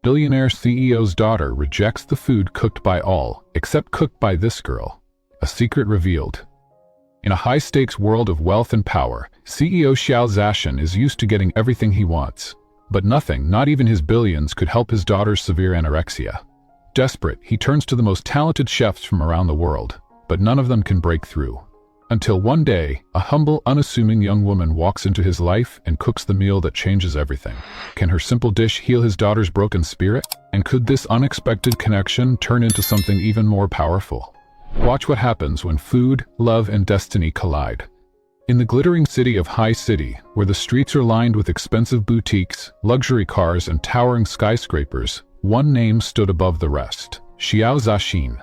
Billionaire CEO's daughter rejects the food cooked by all, except cooked by this girl. A secret revealed. In a high-stakes world of wealth and power, CEO Shiao Zashin is used to getting everything he wants. But nothing, not even his billions, could help his daughter's severe anorexia. Desperate, he turns to the most talented chefs from around the world, but none of them can break through. Until one day, a humble, unassuming young woman walks into his life and cooks the meal that changes everything. Can her simple dish heal his daughter's broken spirit? And could this unexpected connection turn into something even more powerful? Watch what happens when food, love, and destiny collide. In the glittering city of High City, where the streets are lined with expensive boutiques, luxury cars, and towering skyscrapers, one name stood above the rest: Shiao Zashin.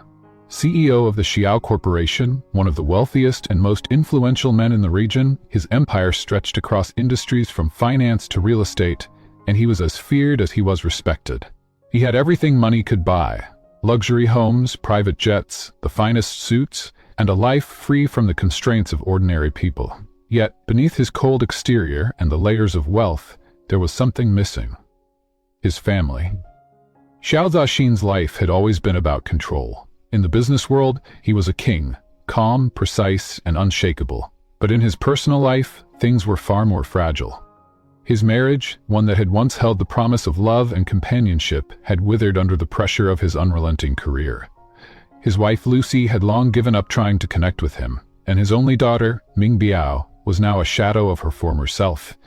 CEO of the Shiao Corporation, one of the wealthiest and most influential men in the region, his empire stretched across industries from finance to real estate, and he was as feared as he was respected. He had everything money could buy: luxury homes, private jets, the finest suits, and a life free from the constraints of ordinary people. Yet, beneath his cold exterior and the layers of wealth, there was something missing: his family. Shiao Zashin's life had always been about control. In the business world, he was a king, calm, precise, and unshakable. But in his personal life, things were far more fragile. His marriage, one that had once held the promise of love and companionship, had withered under the pressure of his unrelenting career. His wife Lucy had long given up trying to connect with him, and his only daughter, Mingbao, was now a shadow of her former self.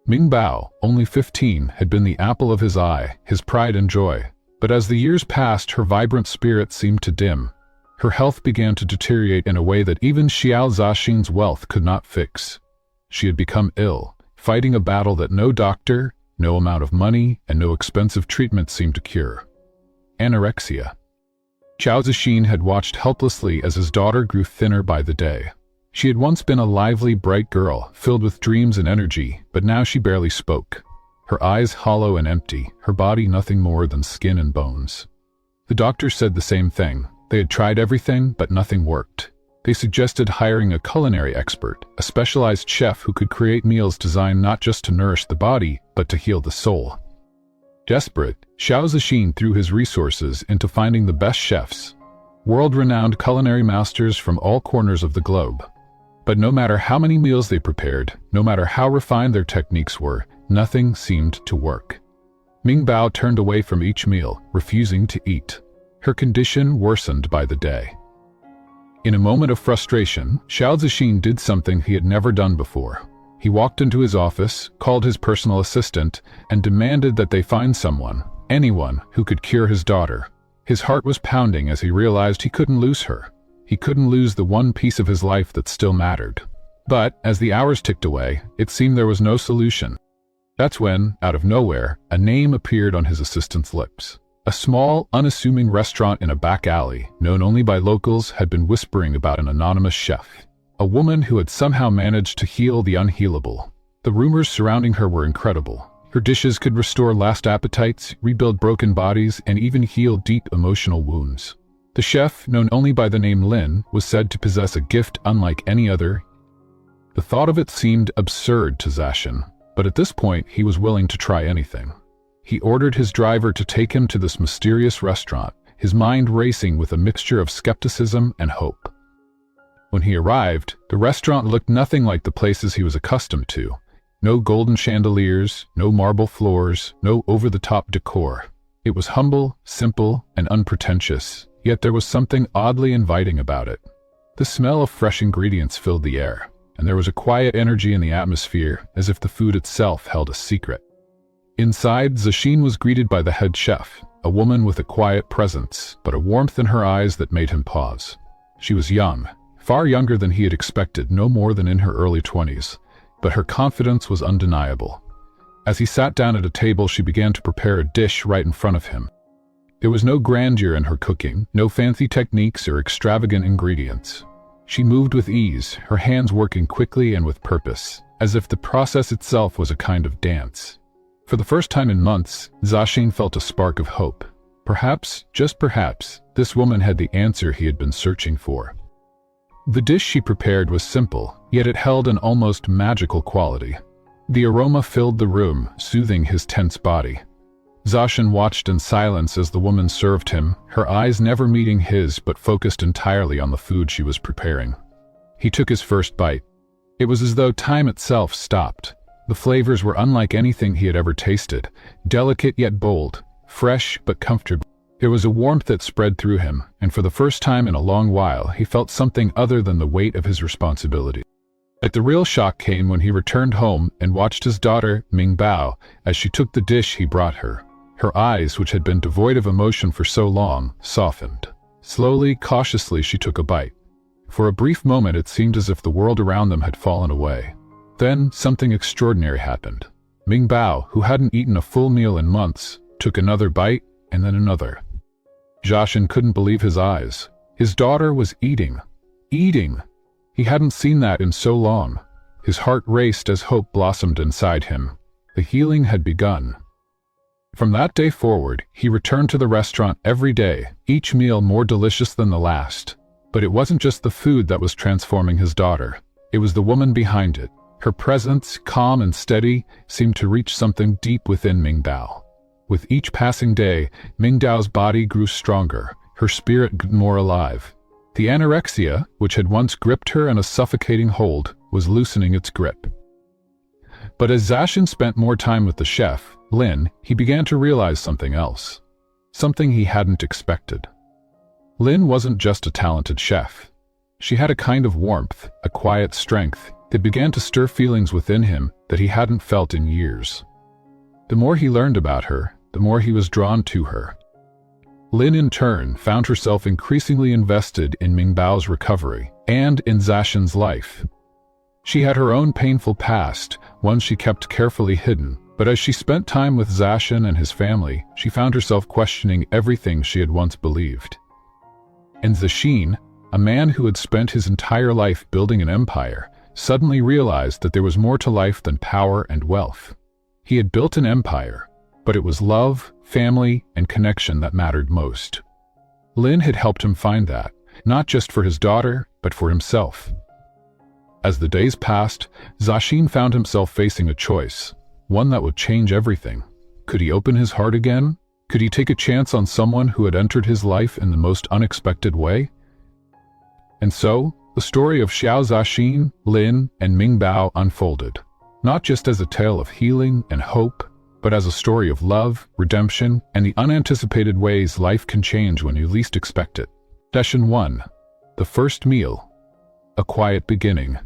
Mingbao, only 15, had been the apple of his eye, his pride and joy. But as the years passed, her vibrant spirit seemed to dim. Her health began to deteriorate in a way that even Shiao Zashin's wealth could not fix. She had become ill, fighting a battle that no doctor, no amount of money, and no expensive treatment seemed to cure: anorexia. Shiao Zashin had watched helplessly as his daughter grew thinner by the day. She had once been a lively, bright girl, filled with dreams and energy, but now she barely spoke. Her eyes hollow and empty, her body nothing more than skin and bones. The doctors said the same thing. They had tried everything, but nothing worked. They suggested hiring a culinary expert, a specialized chef who could create meals designed not just to nourish the body, but to heal the soul. Desperate, Shiao Zashin threw his resources into finding the best chefs, world-renowned culinary masters from all corners of the globe. But no matter how many meals they prepared, no matter how refined their techniques were, nothing seemed to work. Mingbao turned away from each meal, refusing to eat. Her condition worsened by the day. In a moment of frustration, Shiao Zashin did something he had never done before. He walked into his office, called his personal assistant, and demanded that they find someone, anyone, who could cure his daughter. His heart was pounding as he realized he couldn't lose her. He couldn't lose the one piece of his life that still mattered. But, as the hours ticked away, it seemed there was no solution. That's when, out of nowhere, a name appeared on his assistant's lips. A small, unassuming restaurant in a back alley, known only by locals, had been whispering about an anonymous chef. A woman who had somehow managed to heal the unhealable. The rumors surrounding her were incredible. Her dishes could restore lost appetites, rebuild broken bodies, and even heal deep emotional wounds. The chef, known only by the name Lin, was said to possess a gift unlike any other. The thought of it seemed absurd to Zashin, but at this point he was willing to try anything. He ordered his driver to take him to this mysterious restaurant, his mind racing with a mixture of skepticism and hope. When he arrived, the restaurant looked nothing like the places he was accustomed to. No golden chandeliers, no marble floors, no over-the-top decor. It was humble, simple, and unpretentious. Yet there was something oddly inviting about it. The smell of fresh ingredients filled the air, and there was a quiet energy in the atmosphere, as if the food itself held a secret. Inside, Zashin was greeted by the head chef, a woman with a quiet presence, but a warmth in her eyes that made him pause. She was young, far younger than he had expected, no more than in her early 20s, but her confidence was undeniable. As he sat down at a table, she began to prepare a dish right in front of him. There was no grandeur in her cooking, no fancy techniques or extravagant ingredients. She moved with ease, her hands working quickly and with purpose, as if the process itself was a kind of dance. For the first time in months, Zashin felt a spark of hope. Perhaps, just perhaps, this woman had the answer he had been searching for. The dish she prepared was simple, yet it held an almost magical quality. The aroma filled the room, soothing his tense body. Zashin watched in silence as the woman served him, her eyes never meeting his but focused entirely on the food she was preparing. He took his first bite. It was as though time itself stopped. The flavors were unlike anything he had ever tasted, delicate yet bold, fresh but comfortable. There was a warmth that spread through him, and for the first time in a long while he felt something other than the weight of his responsibility. But the real shock came when he returned home and watched his daughter, Mingbao, as she took the dish he brought her. Her eyes, which had been devoid of emotion for so long, softened. Slowly, cautiously, she took a bite. For a brief moment it seemed as if the world around them had fallen away. Then something extraordinary happened. Mingbao, who hadn't eaten a full meal in months, took another bite and then another. Zashin couldn't believe his eyes. His daughter was eating. Eating! He hadn't seen that in so long. His heart raced as hope blossomed inside him. The healing had begun. From that day forward, he returned to the restaurant every day, each meal more delicious than the last. But it wasn't just the food that was transforming his daughter. It was the woman behind it. Her presence, calm and steady, seemed to reach something deep within Mingbao. With each passing day, Mingbao's body grew stronger, her spirit grew more alive. The anorexia, which had once gripped her in a suffocating hold, was loosening its grip. But as Zashin spent more time with the chef, Lin, he began to realize something else. Something he hadn't expected. Lin wasn't just a talented chef. She had a kind of warmth, a quiet strength, that began to stir feelings within him that he hadn't felt in years. The more he learned about her, the more he was drawn to her. Lin, in turn, found herself increasingly invested in Mingbao's recovery and in Zashin's life. She had her own painful past, one she kept carefully hidden, but as she spent time with Zashin and his family, she found herself questioning everything she had once believed. And Zashin, a man who had spent his entire life building an empire, suddenly realized that there was more to life than power and wealth. He had built an empire, but it was love, family, and connection that mattered most. Lin had helped him find that, not just for his daughter, but for himself. As the days passed, Zashin found himself facing a choice, one that would change everything. Could he open his heart again? Could he take a chance on someone who had entered his life in the most unexpected way? And so, the story of Shiao Zashin, Lin, and Mingbao unfolded, not just as a tale of healing and hope, but as a story of love, redemption, and the unanticipated ways life can change when you least expect it. Session 1. The First Meal. A Quiet Beginning.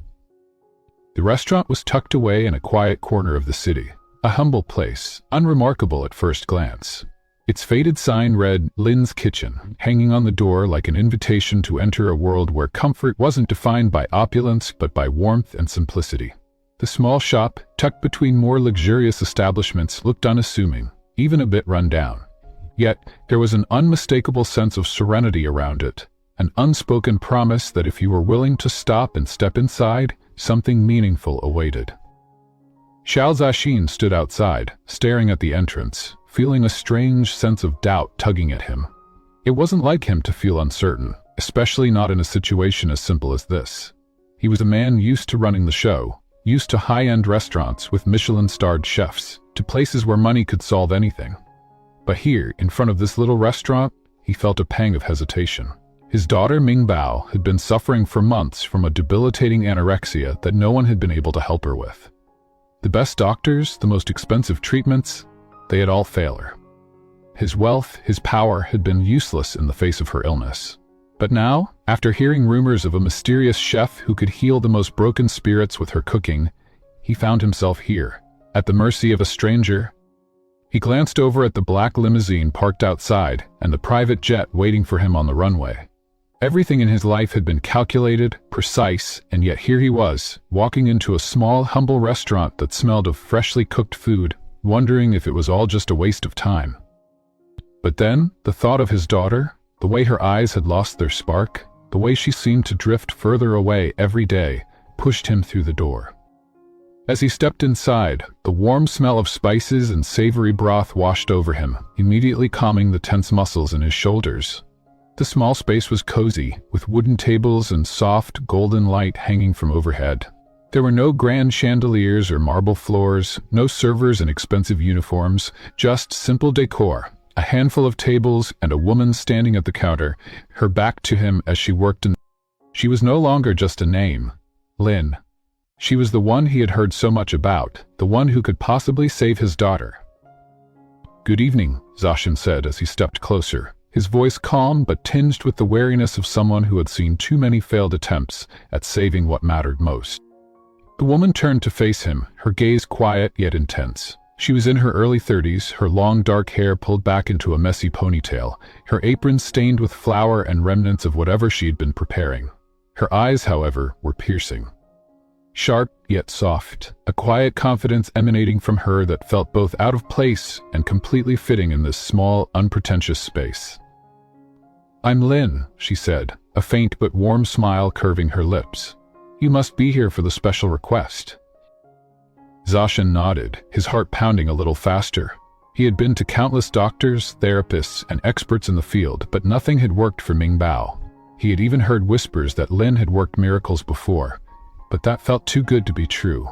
The restaurant was tucked away in a quiet corner of the city, a humble place, unremarkable at first glance. Its faded sign read, "Lin's Kitchen," hanging on the door like an invitation to enter a world where comfort wasn't defined by opulence but by warmth and simplicity. The small shop, tucked between more luxurious establishments, looked unassuming, even a bit run down. Yet, there was an unmistakable sense of serenity around it, an unspoken promise that if you were willing to stop and step inside, something meaningful awaited. Shiao Zashin stood outside, staring at the entrance, feeling a strange sense of doubt tugging at him. It wasn't like him to feel uncertain, especially not in a situation as simple as this. He was a man used to running the show, used to high-end restaurants with Michelin-starred chefs, to places where money could solve anything. But here, in front of this little restaurant, he felt a pang of hesitation. His daughter Mingbao had been suffering for months from a debilitating anorexia that no one had been able to help her with. The best doctors, the most expensive treatments, they had all failed her. His wealth, his power had been useless in the face of her illness. But now, after hearing rumors of a mysterious chef who could heal the most broken spirits with her cooking, he found himself here, at the mercy of a stranger. He glanced over at the black limousine parked outside and the private jet waiting for him on the runway. Everything in his life had been calculated, precise, and yet here he was, walking into a small, humble restaurant that smelled of freshly cooked food, wondering if it was all just a waste of time. But then, the thought of his daughter, the way her eyes had lost their spark, the way she seemed to drift further away every day, pushed him through the door. As he stepped inside, the warm smell of spices and savory broth washed over him, immediately calming the tense muscles in his shoulders. The small space was cozy, with wooden tables and soft, golden light hanging from overhead. There were no grand chandeliers or marble floors, no servers in expensive uniforms, just simple decor, a handful of tables and a woman standing at the counter, her back to him as she worked in. She was no longer just a name, Lin. She was the one he had heard so much about, the one who could possibly save his daughter. "Good evening," Zashin said as he stepped closer, his voice calm but tinged with the wariness of someone who had seen too many failed attempts at saving what mattered most. The woman turned to face him, her gaze quiet yet intense. She was in her early 30s, her long dark hair pulled back into a messy ponytail, her apron stained with flour and remnants of whatever she'd been preparing. Her eyes, however, were piercing. Sharp yet soft, a quiet confidence emanating from her that felt both out of place and completely fitting in this small, unpretentious space. "I'm Lin," she said, a faint but warm smile curving her lips. "You must be here for the special request." Zashin nodded, his heart pounding a little faster. He had been to countless doctors, therapists, and experts in the field, but nothing had worked for Mingbao. He had even heard whispers that Lin had worked miracles before, but that felt too good to be true.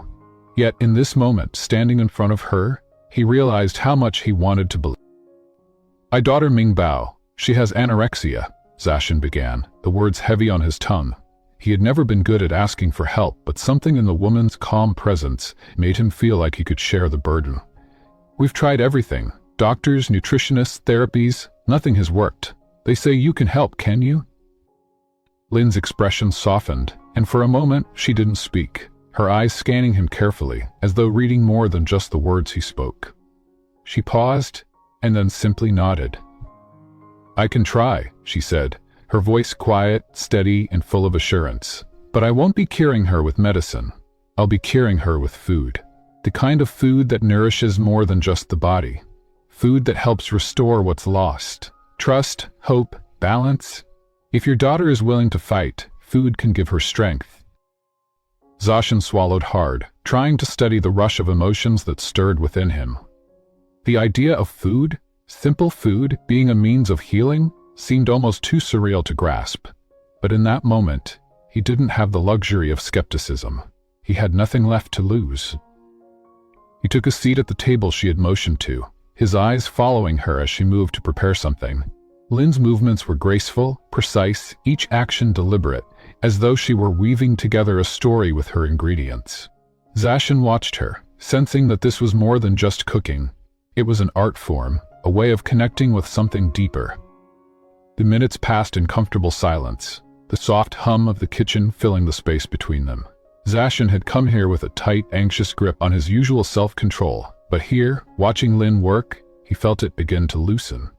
Yet in this moment, standing in front of her, he realized how much he wanted to believe. "My daughter Mingbao, she has anorexia," Zashin began, the words heavy on his tongue. He had never been good at asking for help, but something in the woman's calm presence made him feel like he could share the burden. "We've tried everything. Doctors, nutritionists, therapies. Nothing has worked. They say you can help, can you?" Lin's expression softened, and for a moment she didn't speak, her eyes scanning him carefully, as though reading more than just the words he spoke. She paused, and then simply nodded. "I can try," she said, her voice quiet, steady, and full of assurance. "But I won't be curing her with medicine. I'll be curing her with food. The kind of food that nourishes more than just the body. Food that helps restore what's lost. Trust, hope, balance. If your daughter is willing to fight, food can give her strength." Zashin swallowed hard, trying to steady the rush of emotions that stirred within him. The idea of food, simple food, being a means of healing, seemed almost too surreal to grasp. But in that moment, he didn't have the luxury of skepticism. He had nothing left to lose. He took a seat at the table she had motioned to, his eyes following her as she moved to prepare something. Lin's movements were graceful, precise, each action deliberate, as though she were weaving together a story with her ingredients. Zashin watched her, sensing that this was more than just cooking. It was an art form, a way of connecting with something deeper. The minutes passed in comfortable silence, the soft hum of the kitchen filling the space between them. Zashin had come here with a tight, anxious grip on his usual self-control, but here, watching Lin work, he felt it begin to loosen.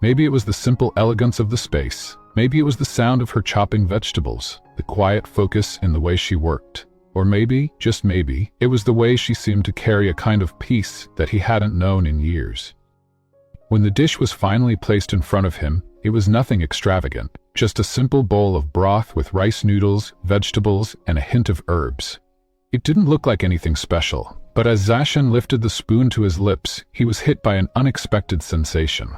Maybe it was the simple elegance of the space, maybe it was the sound of her chopping vegetables, the quiet focus in the way she worked, or maybe, just maybe, it was the way she seemed to carry a kind of peace that he hadn't known in years. When the dish was finally placed in front of him, it was nothing extravagant, just a simple bowl of broth with rice noodles, vegetables, and a hint of herbs. It didn't look like anything special, but as Zashin lifted the spoon to his lips, he was hit by an unexpected sensation.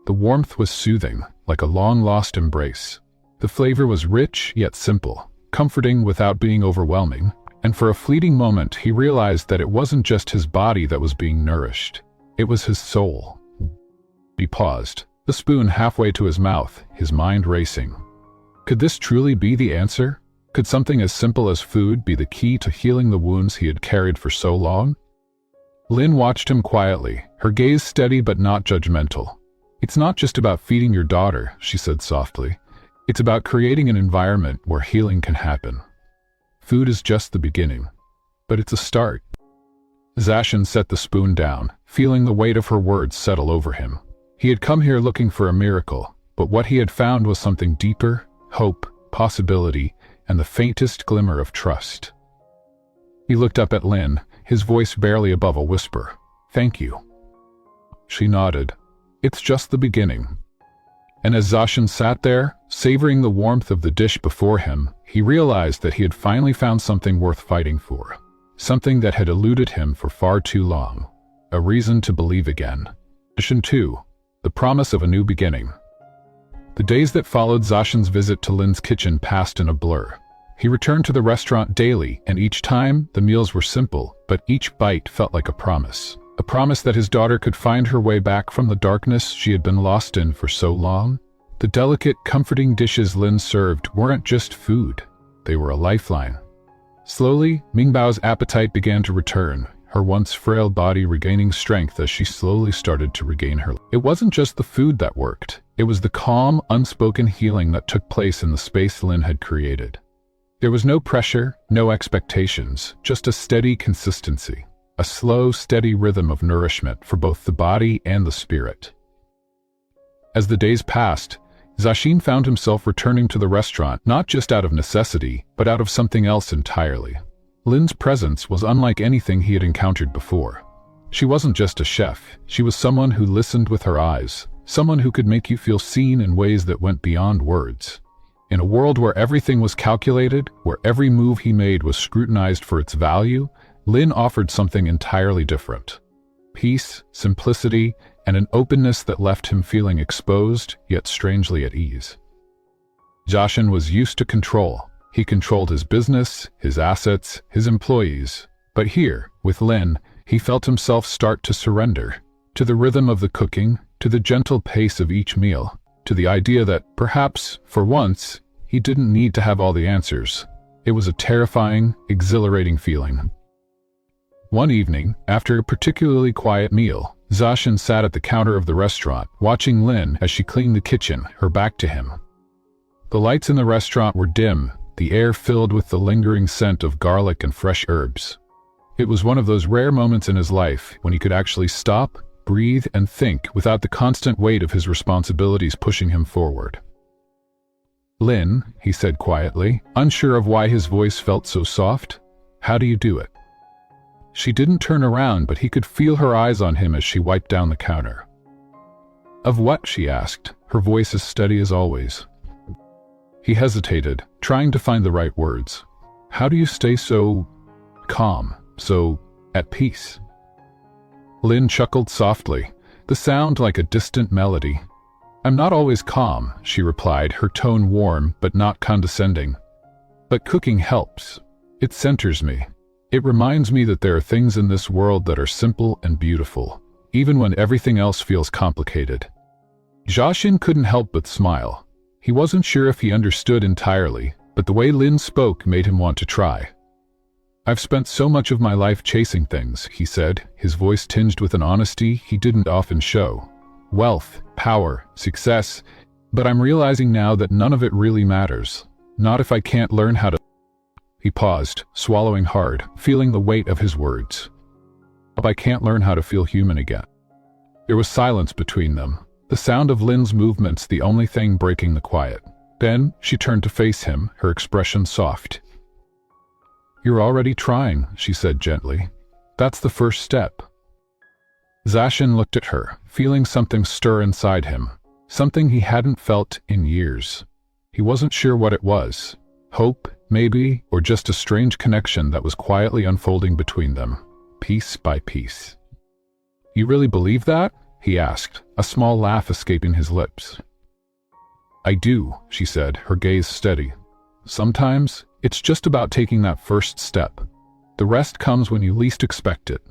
The warmth was soothing, like a long-lost embrace. The flavor was rich yet simple, comforting without being overwhelming, and for a fleeting moment he realized that it wasn't just his body that was being nourished. It was his soul. He paused, the spoon halfway to his mouth, his mind racing. Could this truly be the answer? Could something as simple as food be the key to healing the wounds he had carried for so long? Lin watched him quietly, her gaze steady but not judgmental. "It's not just about feeding your daughter," she said softly. "It's about creating an environment where healing can happen. Food is just the beginning, but it's a start." Zashin set the spoon down, feeling the weight of her words settle over him. He had come here looking for a miracle, but what he had found was something deeper, hope, possibility, and the faintest glimmer of trust. He looked up at Lin, his voice barely above a whisper. "Thank you." She nodded. "It's just the beginning." And as Zashin sat there, savoring the warmth of the dish before him, he realized that he had finally found something worth fighting for. Something that had eluded him for far too long. A reason to believe again. Mission 2. The promise of a new beginning. The days that followed Zashin's visit to Lin's kitchen passed in a blur. He returned to the restaurant daily, and each time, the meals were simple, but each bite felt like a promise. A promise that his daughter could find her way back from the darkness she had been lost in for so long. The delicate, comforting dishes Lin served weren't just food. They were a lifeline. Slowly, Mingbao's appetite began to return, her once frail body regaining strength as she slowly started to regain her. It wasn't just the food that worked. It was the calm, unspoken healing that took place in the space Lin had created. There was no pressure, no expectations, just a steady consistency. A slow, steady rhythm of nourishment for both the body and the spirit. As the days passed, Zashin found himself returning to the restaurant not just out of necessity, but out of something else entirely. Lin's presence was unlike anything he had encountered before. She wasn't just a chef, she was someone who listened with her eyes, someone who could make you feel seen in ways that went beyond words. In a world where everything was calculated, where every move he made was scrutinized for its value, Lin offered something entirely different. Peace, simplicity, and an openness that left him feeling exposed, yet strangely at ease. Zashin was used to control. He controlled his business, his assets, his employees. But here, with Lin, he felt himself start to surrender. To the rhythm of the cooking, to the gentle pace of each meal, to the idea that, perhaps, for once, he didn't need to have all the answers. It was a terrifying, exhilarating feeling. One evening, after a particularly quiet meal, Zashin sat at the counter of the restaurant, watching Lin as she cleaned the kitchen, her back to him. The lights in the restaurant were dim, the air filled with the lingering scent of garlic and fresh herbs. It was one of those rare moments in his life when he could actually stop, breathe, and think without the constant weight of his responsibilities pushing him forward. "Lin," he said quietly, unsure of why his voice felt so soft, "how do you do it?" She didn't turn around, but he could feel her eyes on him as she wiped down the counter. "Of what?" she asked, her voice as steady as always. He hesitated, trying to find the right words. "How do you stay so calm, so at peace?" Lin chuckled softly, the sound like a distant melody. "I'm not always calm," she replied, her tone warm but not condescending. "But cooking helps. It centers me. It reminds me that there are things in this world that are simple and beautiful, even when everything else feels complicated." Zashin couldn't help but smile. He wasn't sure if he understood entirely, but the way Lin spoke made him want to try. "I've spent so much of my life chasing things," he said, his voice tinged with an honesty he didn't often show. "Wealth, power, success, but I'm realizing now that none of it really matters. Not if I can't learn how to..." He paused, swallowing hard, feeling the weight of his words. "I can't learn how to feel human again." There was silence between them, the sound of Lin's movements the only thing breaking the quiet. Then she turned to face him, her expression soft. "You're already trying," she said gently. "That's the first step." Zashin looked at her, feeling something stir inside him, something he hadn't felt in years. He wasn't sure what it was. Hope, maybe, or just a strange connection that was quietly unfolding between them, piece by piece. "You really believe that?" he asked, a small laugh escaping his lips. "I do," she said, her gaze steady. "Sometimes, it's just about taking that first step. The rest comes when you least expect it."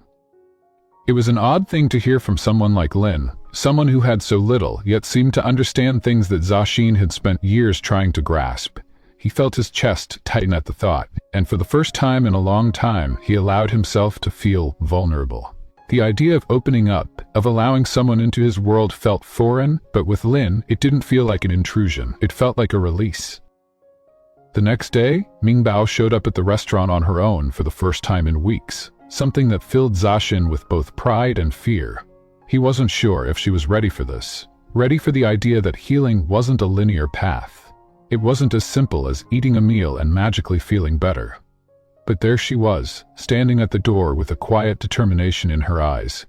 It was an odd thing to hear from someone like Lin, someone who had so little, yet seemed to understand things that Zashin had spent years trying to grasp. He felt his chest tighten at the thought, and for the first time in a long time, he allowed himself to feel vulnerable. The idea of opening up, of allowing someone into his world felt foreign, but with Lin, it didn't feel like an intrusion. It felt like a release. The next day, Mingbao showed up at the restaurant on her own for the first time in weeks, something that filled Zashin with both pride and fear. He wasn't sure if she was ready for this, ready for the idea that healing wasn't a linear path. It wasn't as simple as eating a meal and magically feeling better. But there she was, standing at the door with a quiet determination in her eyes.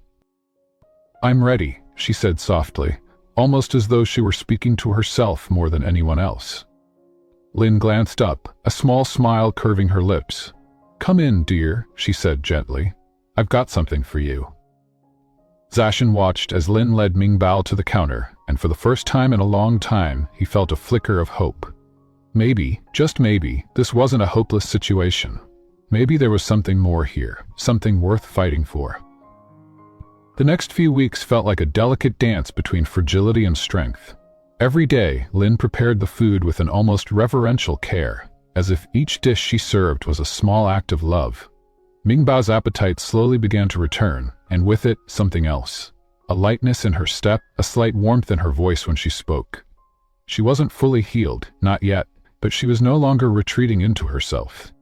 "I'm ready," she said softly, almost as though she were speaking to herself more than anyone else. Lin glanced up, a small smile curving her lips. "Come in, dear," she said gently. "I've got something for you." Zashin watched as Lin led Mingbao to the counter, and for the first time in a long time, he felt a flicker of hope. Maybe, just maybe, this wasn't a hopeless situation. Maybe there was something more here, something worth fighting for. The next few weeks felt like a delicate dance between fragility and strength. Every day, Lin prepared the food with an almost reverential care, as if each dish she served was a small act of love. Mingbao's appetite slowly began to return, and with it, something else. A lightness in her step, a slight warmth in her voice when she spoke. She wasn't fully healed, not yet, but she was no longer retreating into herself.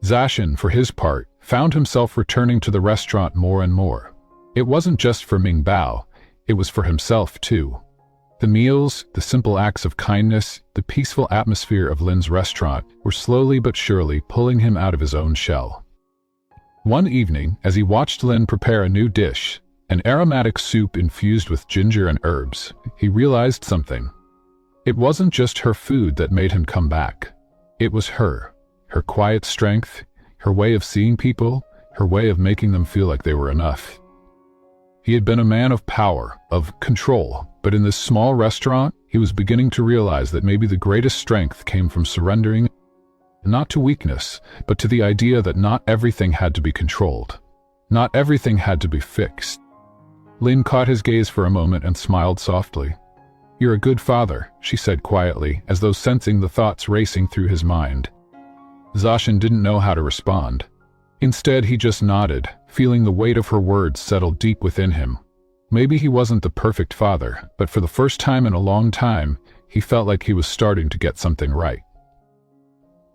Zashin, for his part, found himself returning to the restaurant more and more. It wasn't just for Mingbao, it was for himself too. The meals, the simple acts of kindness, the peaceful atmosphere of Lin's restaurant were slowly but surely pulling him out of his own shell. One evening, as he watched Lin prepare a new dish, an aromatic soup infused with ginger and herbs, he realized something. It wasn't just her food that made him come back. It was her quiet strength, her way of seeing people, her way of making them feel like they were enough. He had been a man of power, of control, but in this small restaurant, he was beginning to realize that maybe the greatest strength came from surrendering, not to weakness, but to the idea that not everything had to be controlled. Not everything had to be fixed. Lin caught his gaze for a moment and smiled softly. "You're a good father," she said quietly, as though sensing the thoughts racing through his mind. Zashin didn't know how to respond. Instead, he just nodded, feeling the weight of her words settle deep within him. Maybe he wasn't the perfect father, but for the first time in a long time, he felt like he was starting to get something right.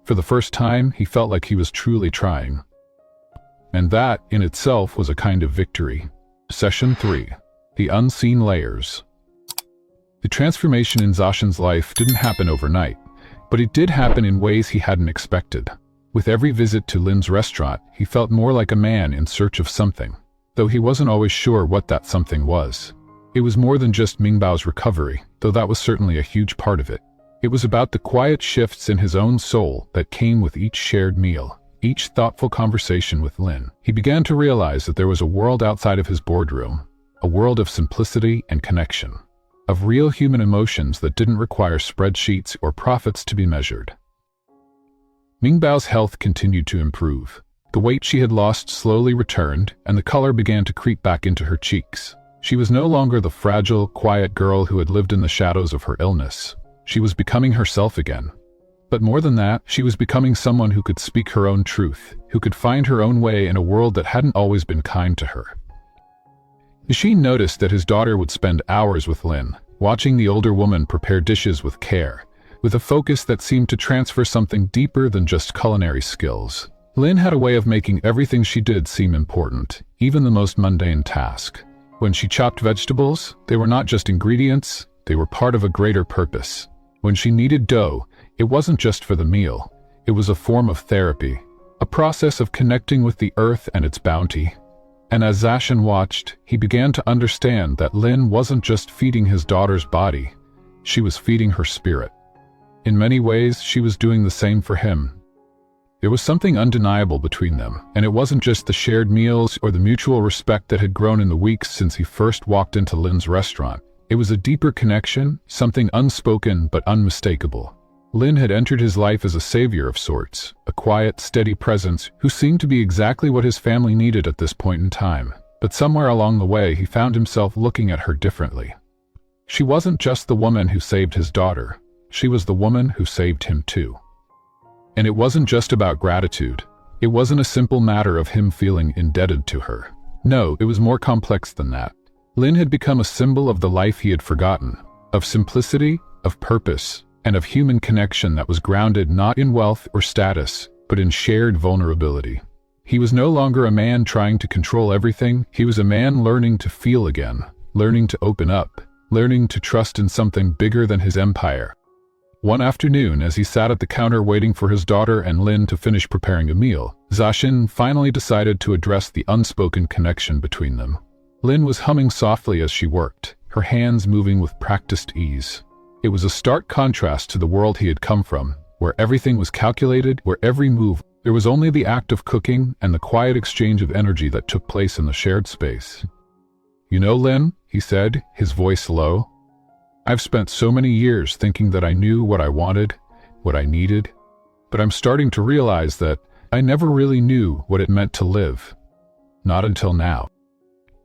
For the first time, he felt like he was truly trying. And that, in itself, was a kind of victory. Session 3. The Unseen Layers. The transformation in Zashin's life didn't happen overnight, but it did happen in ways he hadn't expected. With every visit to Lin's restaurant, he felt more like a man in search of something, though he wasn't always sure what that something was. It was more than just Mingbao's recovery, though that was certainly a huge part of it. It was about the quiet shifts in his own soul that came with each shared meal, each thoughtful conversation with Lin. He began to realize that there was a world outside of his boardroom, a world of simplicity and connection, of real human emotions that didn't require spreadsheets or profits to be measured. Mingbao's health continued to improve. The weight she had lost slowly returned, and the color began to creep back into her cheeks. She was no longer the fragile, quiet girl who had lived in the shadows of her illness. She was becoming herself again. But more than that, she was becoming someone who could speak her own truth, who could find her own way in a world that hadn't always been kind to her. Zashin noticed that his daughter would spend hours with Lin, watching the older woman prepare dishes with care, with a focus that seemed to transfer something deeper than just culinary skills. Lin had a way of making everything she did seem important, even the most mundane task. When she chopped vegetables, they were not just ingredients, they were part of a greater purpose. When she kneaded dough, it wasn't just for the meal, it was a form of therapy, a process of connecting with the earth and its bounty. And as Zashin watched, he began to understand that Lin wasn't just feeding his daughter's body, she was feeding her spirit. In many ways, she was doing the same for him. There was something undeniable between them, and it wasn't just the shared meals or the mutual respect that had grown in the weeks since he first walked into Lin's restaurant. It was a deeper connection, something unspoken but unmistakable. Lin had entered his life as a savior of sorts, a quiet, steady presence who seemed to be exactly what his family needed at this point in time. But somewhere along the way, he found himself looking at her differently. She wasn't just the woman who saved his daughter, she was the woman who saved him too. And it wasn't just about gratitude. It wasn't a simple matter of him feeling indebted to her. No, it was more complex than that. Lin had become a symbol of the life he had forgotten, of simplicity, of purpose, and of human connection that was grounded not in wealth or status, but in shared vulnerability. He was no longer a man trying to control everything, he was a man learning to feel again, learning to open up, learning to trust in something bigger than his empire. One afternoon, as he sat at the counter waiting for his daughter and Lin to finish preparing a meal, Zashin finally decided to address the unspoken connection between them. Lin was humming softly as she worked, her hands moving with practiced ease. It was a stark contrast to the world he had come from, where everything was calculated, where every move, there was only the act of cooking and the quiet exchange of energy that took place in the shared space. "You know, Lin," he said, his voice low, "I've spent so many years thinking that I knew what I wanted, what I needed. But I'm starting to realize that I never really knew what it meant to live. Not until now.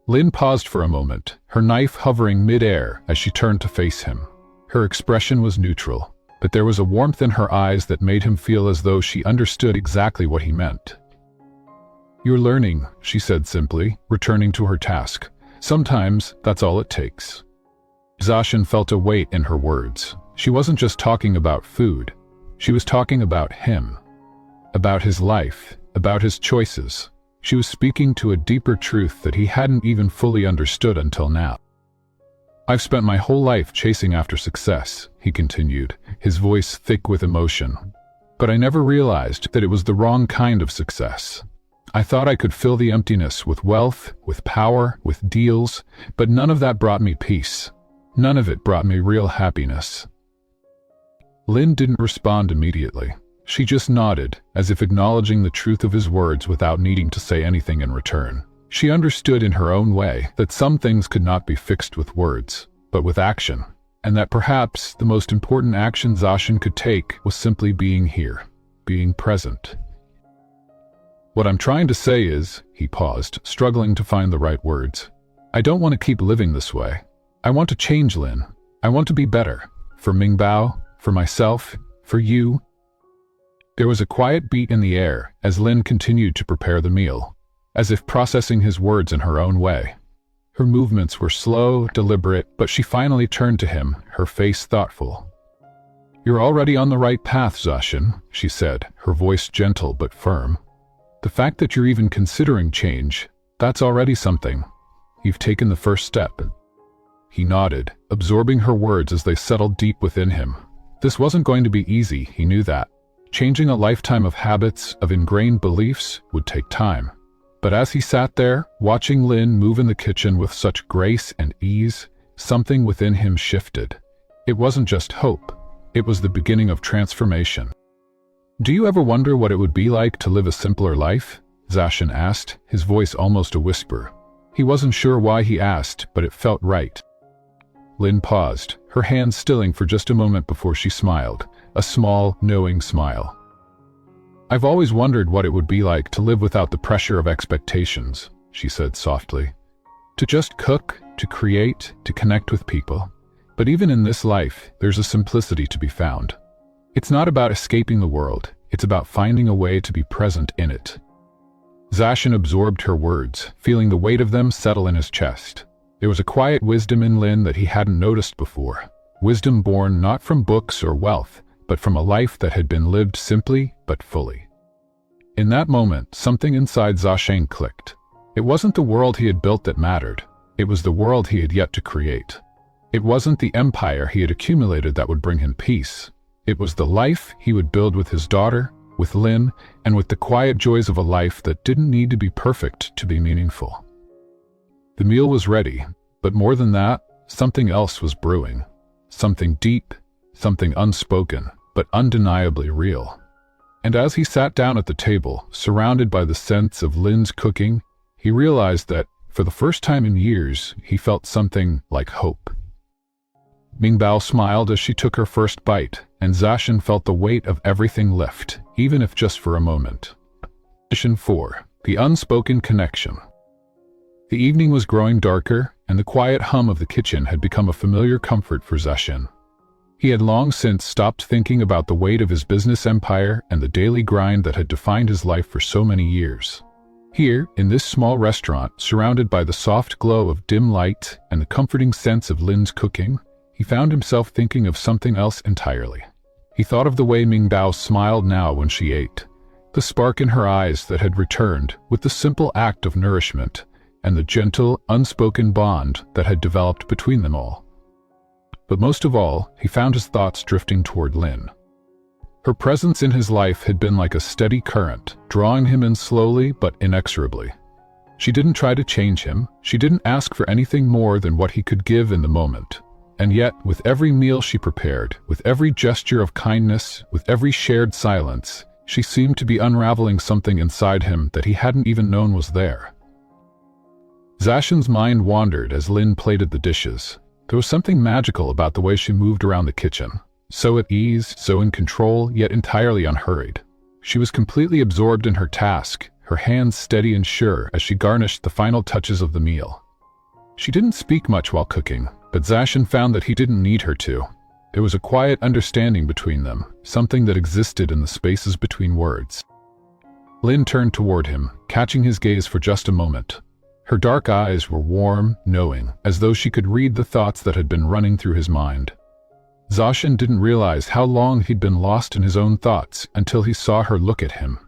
Lin paused for a moment, her knife hovering mid-air as she turned to face him. Her expression was neutral, but there was a warmth in her eyes that made him feel as though she understood exactly what he meant. "You're learning," she said simply, returning to her task. "Sometimes that's all it takes." Zashin felt a weight in her words. She wasn't just talking about food. She was talking about him. About his life, about his choices. She was speaking to a deeper truth that he hadn't even fully understood until now. "I've spent my whole life chasing after success," he continued, his voice thick with emotion. "But I never realized that it was the wrong kind of success. I thought I could fill the emptiness with wealth, with power, with deals, but none of that brought me peace. None of it brought me real happiness." Lin didn't respond immediately. She just nodded, as if acknowledging the truth of his words without needing to say anything in return. She understood in her own way that some things could not be fixed with words, but with action, and that perhaps the most important action Zashin could take was simply being here, being present. "What I'm trying to say is," he paused, struggling to find the right words, "I don't want to keep living this way. I want to change, Lin. I want to be better. For Mingbao, for myself, for you." There was a quiet beat in the air as Lin continued to prepare the meal, as if processing his words in her own way. Her movements were slow, deliberate, but she finally turned to him, her face thoughtful. "You're already on the right path, Zashin," she said, her voice gentle but firm. "The fact that you're even considering change, that's already something. You've taken the first step." He nodded, absorbing her words as they settled deep within him. This wasn't going to be easy, he knew that. Changing a lifetime of habits, of ingrained beliefs, would take time. But as he sat there, watching Lin move in the kitchen with such grace and ease, something within him shifted. It wasn't just hope. It was the beginning of transformation. "Do you ever wonder what it would be like to live a simpler life?" Zashin asked, his voice almost a whisper. He wasn't sure why he asked, but it felt right. Lin paused, her hands stilling for just a moment before she smiled, a small, knowing smile. "I've always wondered what it would be like to live without the pressure of expectations," she said softly. "To just cook, to create, to connect with people. But even in this life, there's a simplicity to be found. It's not about escaping the world, it's about finding a way to be present in it." Zashin absorbed her words, feeling the weight of them settle in his chest. There was a quiet wisdom in Lin that he hadn't noticed before. Wisdom born not from books or wealth, but from a life that had been lived simply but fully. In that moment, something inside Zashin clicked. It wasn't the world he had built that mattered. It was the world he had yet to create. It wasn't the empire he had accumulated that would bring him peace. It was the life he would build with his daughter, with Lin, and with the quiet joys of a life that didn't need to be perfect to be meaningful. The meal was ready, but more than that, something else was brewing. Something deep, something unspoken, but undeniably real. And as he sat down at the table, surrounded by the scents of Lin's cooking, he realized that, for the first time in years, he felt something like hope. Mingbao smiled as she took her first bite, and Zashin felt the weight of everything lift, even if just for a moment. Mission 4. The Unspoken Connection. The evening was growing darker, and the quiet hum of the kitchen had become a familiar comfort for Zashin. He had long since stopped thinking about the weight of his business empire and the daily grind that had defined his life for so many years. Here, in this small restaurant, surrounded by the soft glow of dim light and the comforting sense of Lin's cooking, he found himself thinking of something else entirely. He thought of the way Mingbao smiled now when she ate, the spark in her eyes that had returned with the simple act of nourishment, and the gentle, unspoken bond that had developed between them all. But most of all, he found his thoughts drifting toward Lin. Her presence in his life had been like a steady current, drawing him in slowly but inexorably. She didn't try to change him, she didn't ask for anything more than what he could give in the moment. And yet, with every meal she prepared, with every gesture of kindness, with every shared silence, she seemed to be unraveling something inside him that he hadn't even known was there. Zashin's mind wandered as Lin plated the dishes. There was something magical about the way she moved around the kitchen, So at ease, so in control, yet entirely unhurried. She was completely absorbed in her task, her hands steady and sure as she garnished the final touches of the meal. She didn't speak much while cooking, but Zashin found that he didn't need her to. There was a quiet understanding between them, something that existed in the spaces between words. Lin turned toward him, catching his gaze for just a moment. Her dark eyes were warm, knowing, as though she could read the thoughts that had been running through his mind. Zashin didn't realize how long he'd been lost in his own thoughts until he saw her look at him.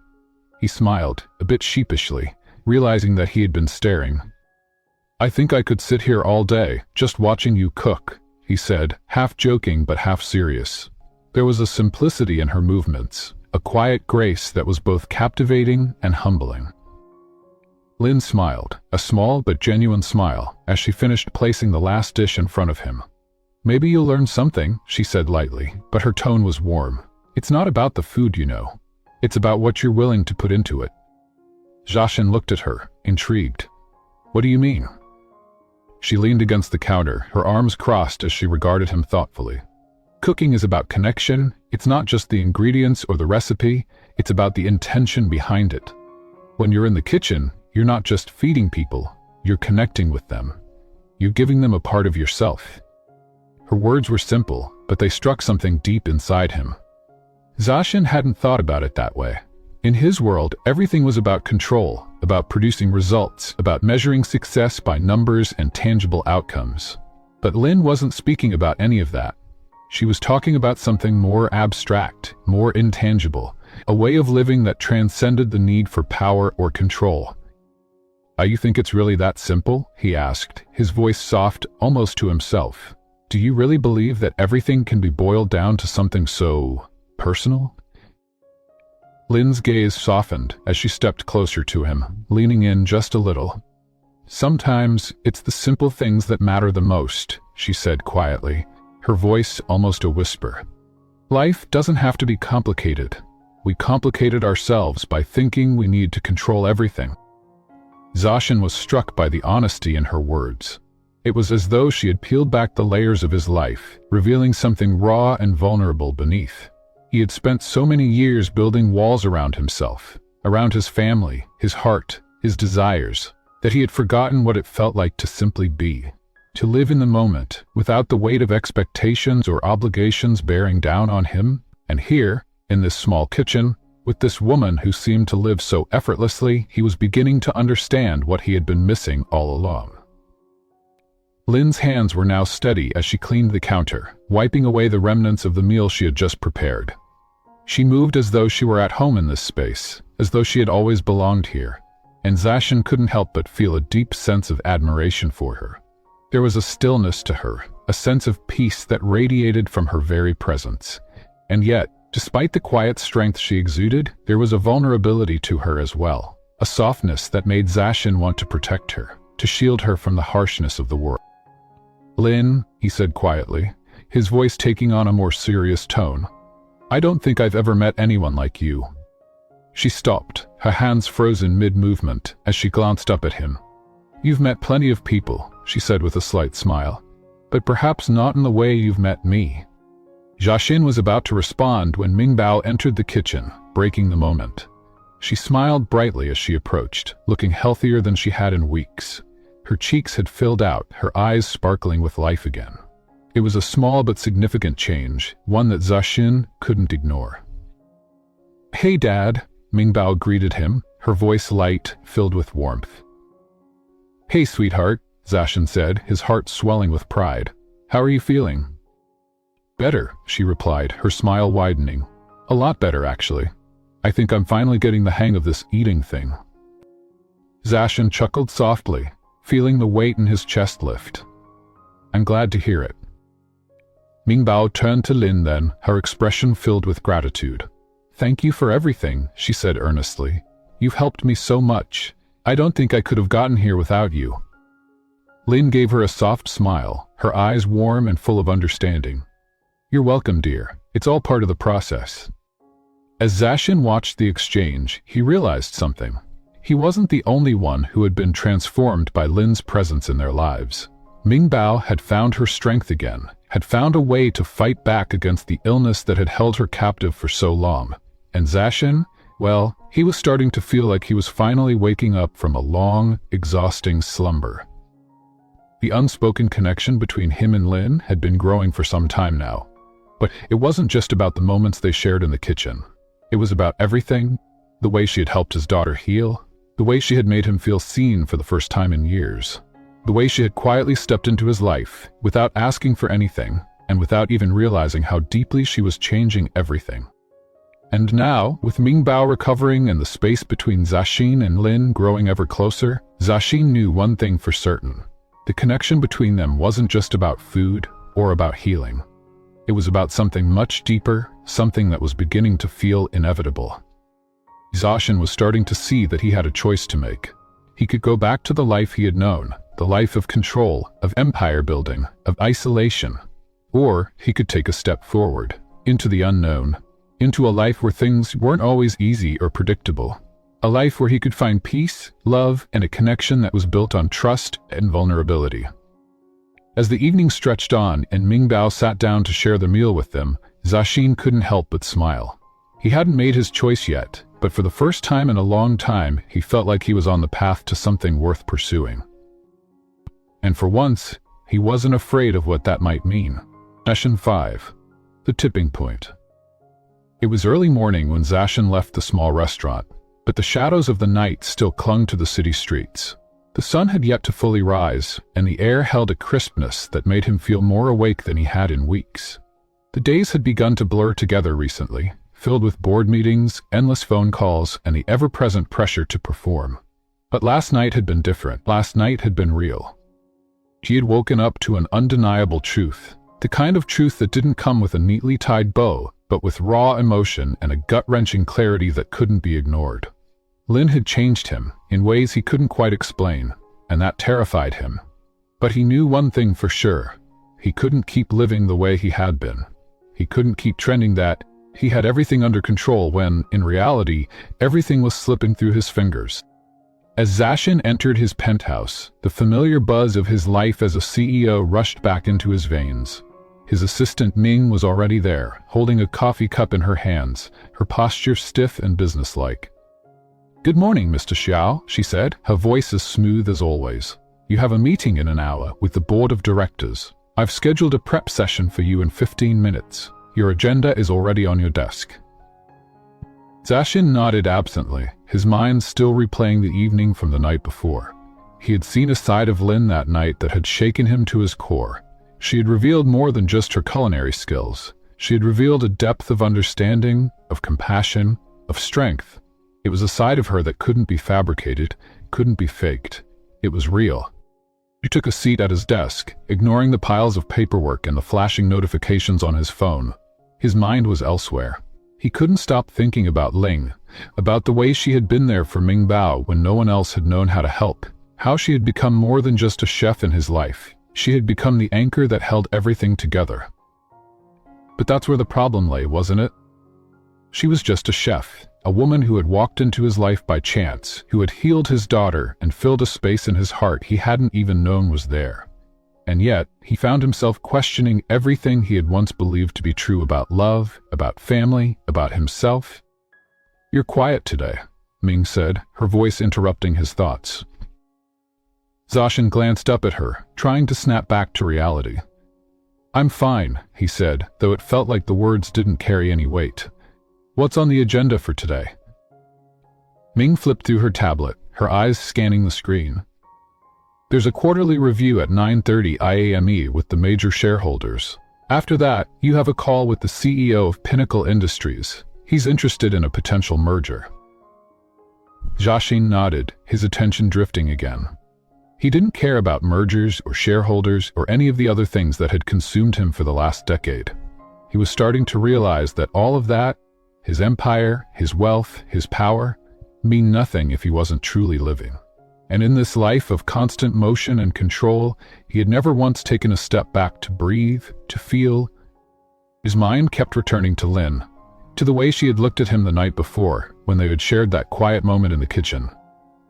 He smiled, a bit sheepishly, realizing that he had been staring. "I think I could sit here all day, just watching you cook," he said, half joking but half serious. There was a simplicity in her movements, a quiet grace that was both captivating and humbling. Lin smiled, a small but genuine smile, as she finished placing the last dish in front of him. "Maybe you'll learn something," she said lightly, but her tone was warm. "It's not about the food, you know. It's about what you're willing to put into it." Zashin looked at her, intrigued. "What do you mean?" She leaned against the counter, her arms crossed as she regarded him thoughtfully. "Cooking is about connection. It's not just the ingredients or the recipe, it's about the intention behind it. When you're in the kitchen, you're not just feeding people, you're connecting with them. You're giving them a part of yourself." Her words were simple, but they struck something deep inside him. Zashin hadn't thought about it that way. In his world, everything was about control, about producing results, about measuring success by numbers and tangible outcomes. But Lin wasn't speaking about any of that. She was talking about something more abstract, more intangible, a way of living that transcended the need for power or control. "You think it's really that simple?" he asked, his voice soft, almost to himself. "Do you really believe that everything can be boiled down to something so personal?" Lin's gaze softened as she stepped closer to him, leaning in just a little. "Sometimes it's the simple things that matter the most," she said quietly, her voice almost a whisper. "Life doesn't have to be complicated. We complicate it ourselves by thinking we need to control everything." Zashin was struck by the honesty in her words. It was as though she had peeled back the layers of his life, revealing something raw and vulnerable beneath. He had spent so many years building walls around himself, around his family, his heart, his desires, that he had forgotten what it felt like to simply be, to live in the moment, without the weight of expectations or obligations bearing down on him. And here, in this small kitchen, with this woman who seemed to live so effortlessly, he was beginning to understand what he had been missing all along. Lin's hands were now steady as she cleaned the counter, wiping away the remnants of the meal she had just prepared. She moved as though she were at home in this space, as though she had always belonged here, and Zashin couldn't help but feel a deep sense of admiration for her. There was a stillness to her, a sense of peace that radiated from her very presence. And yet, despite the quiet strength she exuded, there was a vulnerability to her as well, a softness that made Zashin want to protect her, to shield her from the harshness of the world. "Lin," he said quietly, his voice taking on a more serious tone, "I don't think I've ever met anyone like you." She stopped, her hands frozen mid-movement, as she glanced up at him. "You've met plenty of people," she said with a slight smile, "but perhaps not in the way you've met me." Zashin was about to respond when Mingbao entered the kitchen, breaking the moment. She smiled brightly as she approached, looking healthier than she had in weeks. Her cheeks had filled out, her eyes sparkling with life again. It was a small but significant change, one that Zashin couldn't ignore. "Hey, Dad," Mingbao greeted him, her voice light, filled with warmth. "Hey, sweetheart," Zashin said, his heart swelling with pride. "How are you feeling?" "Better," she replied, her smile widening. "A lot better, actually. I think I'm finally getting the hang of this eating thing." Zashin chuckled softly, feeling the weight in his chest lift. "I'm glad to hear it." Mingbao turned to Lin then, her expression filled with gratitude. "Thank you for everything," she said earnestly. "You've helped me so much. I don't think I could have gotten here without you." Lin gave her a soft smile, her eyes warm and full of understanding. "You're welcome, dear. It's all part of the process." As Zashin watched the exchange, he realized something. He wasn't the only one who had been transformed by Lin's presence in their lives. Mingbao had found her strength again, had found a way to fight back against the illness that had held her captive for so long. And Zashin, well, he was starting to feel like he was finally waking up from a long, exhausting slumber. The unspoken connection between him and Lin had been growing for some time now. But it wasn't just about the moments they shared in the kitchen. It was about everything: the way she had helped his daughter heal, the way she had made him feel seen for the first time in years, the way she had quietly stepped into his life without asking for anything and without even realizing how deeply she was changing everything. And now, with Mingbao recovering and the space between Zashin and Lin growing ever closer, Zashin knew one thing for certain: the connection between them wasn't just about food or about healing. It was about something much deeper, something that was beginning to feel inevitable. Zashin was starting to see that he had a choice to make. He could go back to the life he had known, the life of control, of empire building, of isolation. Or he could take a step forward, into the unknown, into a life where things weren't always easy or predictable. A life where he could find peace, love, and a connection that was built on trust and vulnerability. As the evening stretched on and Mingbao sat down to share the meal with them, Zashin couldn't help but smile. He hadn't made his choice yet, but for the first time in a long time, he felt like he was on the path to something worth pursuing. And for once, he wasn't afraid of what that might mean. Session 5. The Tipping Point. It was early morning when Zashin left the small restaurant, but the shadows of the night still clung to the city streets. The sun had yet to fully rise, and the air held a crispness that made him feel more awake than he had in weeks. The days had begun to blur together recently, filled with board meetings, endless phone calls, and the ever-present pressure to perform. But last night had been different. Last night had been real. He had woken up to an undeniable truth, the kind of truth that didn't come with a neatly tied bow, but with raw emotion and a gut-wrenching clarity that couldn't be ignored. Lin had changed him in ways he couldn't quite explain, and that terrified him. But he knew one thing for sure: he couldn't keep living the way he had been. He couldn't keep trending that he had everything under control when, in reality, everything was slipping through his fingers. As Zashin entered his penthouse, the familiar buzz of his life as a CEO rushed back into his veins. His assistant Ming was already there, holding a coffee cup in her hands, her posture stiff and businesslike. "Good morning, Mr. Shiao," she said, her voice as smooth as always. "You have a meeting in an hour with the board of directors. I've scheduled a prep session for you in 15 minutes. Your agenda is already on your desk." Zashin nodded absently, his mind still replaying the evening from the night before. He had seen a side of Lin that night that had shaken him to his core. She had revealed more than just her culinary skills. She had revealed a depth of understanding, of compassion, of strength. It was a side of her that couldn't be fabricated, couldn't be faked. It was real. He took a seat at his desk, ignoring the piles of paperwork and the flashing notifications on his phone. His mind was elsewhere. He couldn't stop thinking about Ling, about the way she had been there for Mingbao when no one else had known how to help, how she had become more than just a chef in his life. She had become the anchor that held everything together. But that's where the problem lay, wasn't it? She was just a chef, a woman who had walked into his life by chance, who had healed his daughter and filled a space in his heart he hadn't even known was there. And yet, he found himself questioning everything he had once believed to be true about love, about family, about himself. "You're quiet today," Ming said, her voice interrupting his thoughts. Zashin glanced up at her, trying to snap back to reality. "I'm fine," he said, though it felt like the words didn't carry any weight. "What's on the agenda for today?" Ming flipped through her tablet, her eyes scanning the screen. "There's a quarterly review at 9:30 IAME with the major shareholders. After that, you have a call with the CEO of Pinnacle Industries. He's interested in a potential merger." Zashin nodded, his attention drifting again. He didn't care about mergers or shareholders or any of the other things that had consumed him for the last decade. He was starting to realize that all of that, his empire, his wealth, his power, mean nothing if he wasn't truly living. And in this life of constant motion and control, he had never once taken a step back to breathe, to feel. His mind kept returning to Lin, to the way she had looked at him the night before, when they had shared that quiet moment in the kitchen.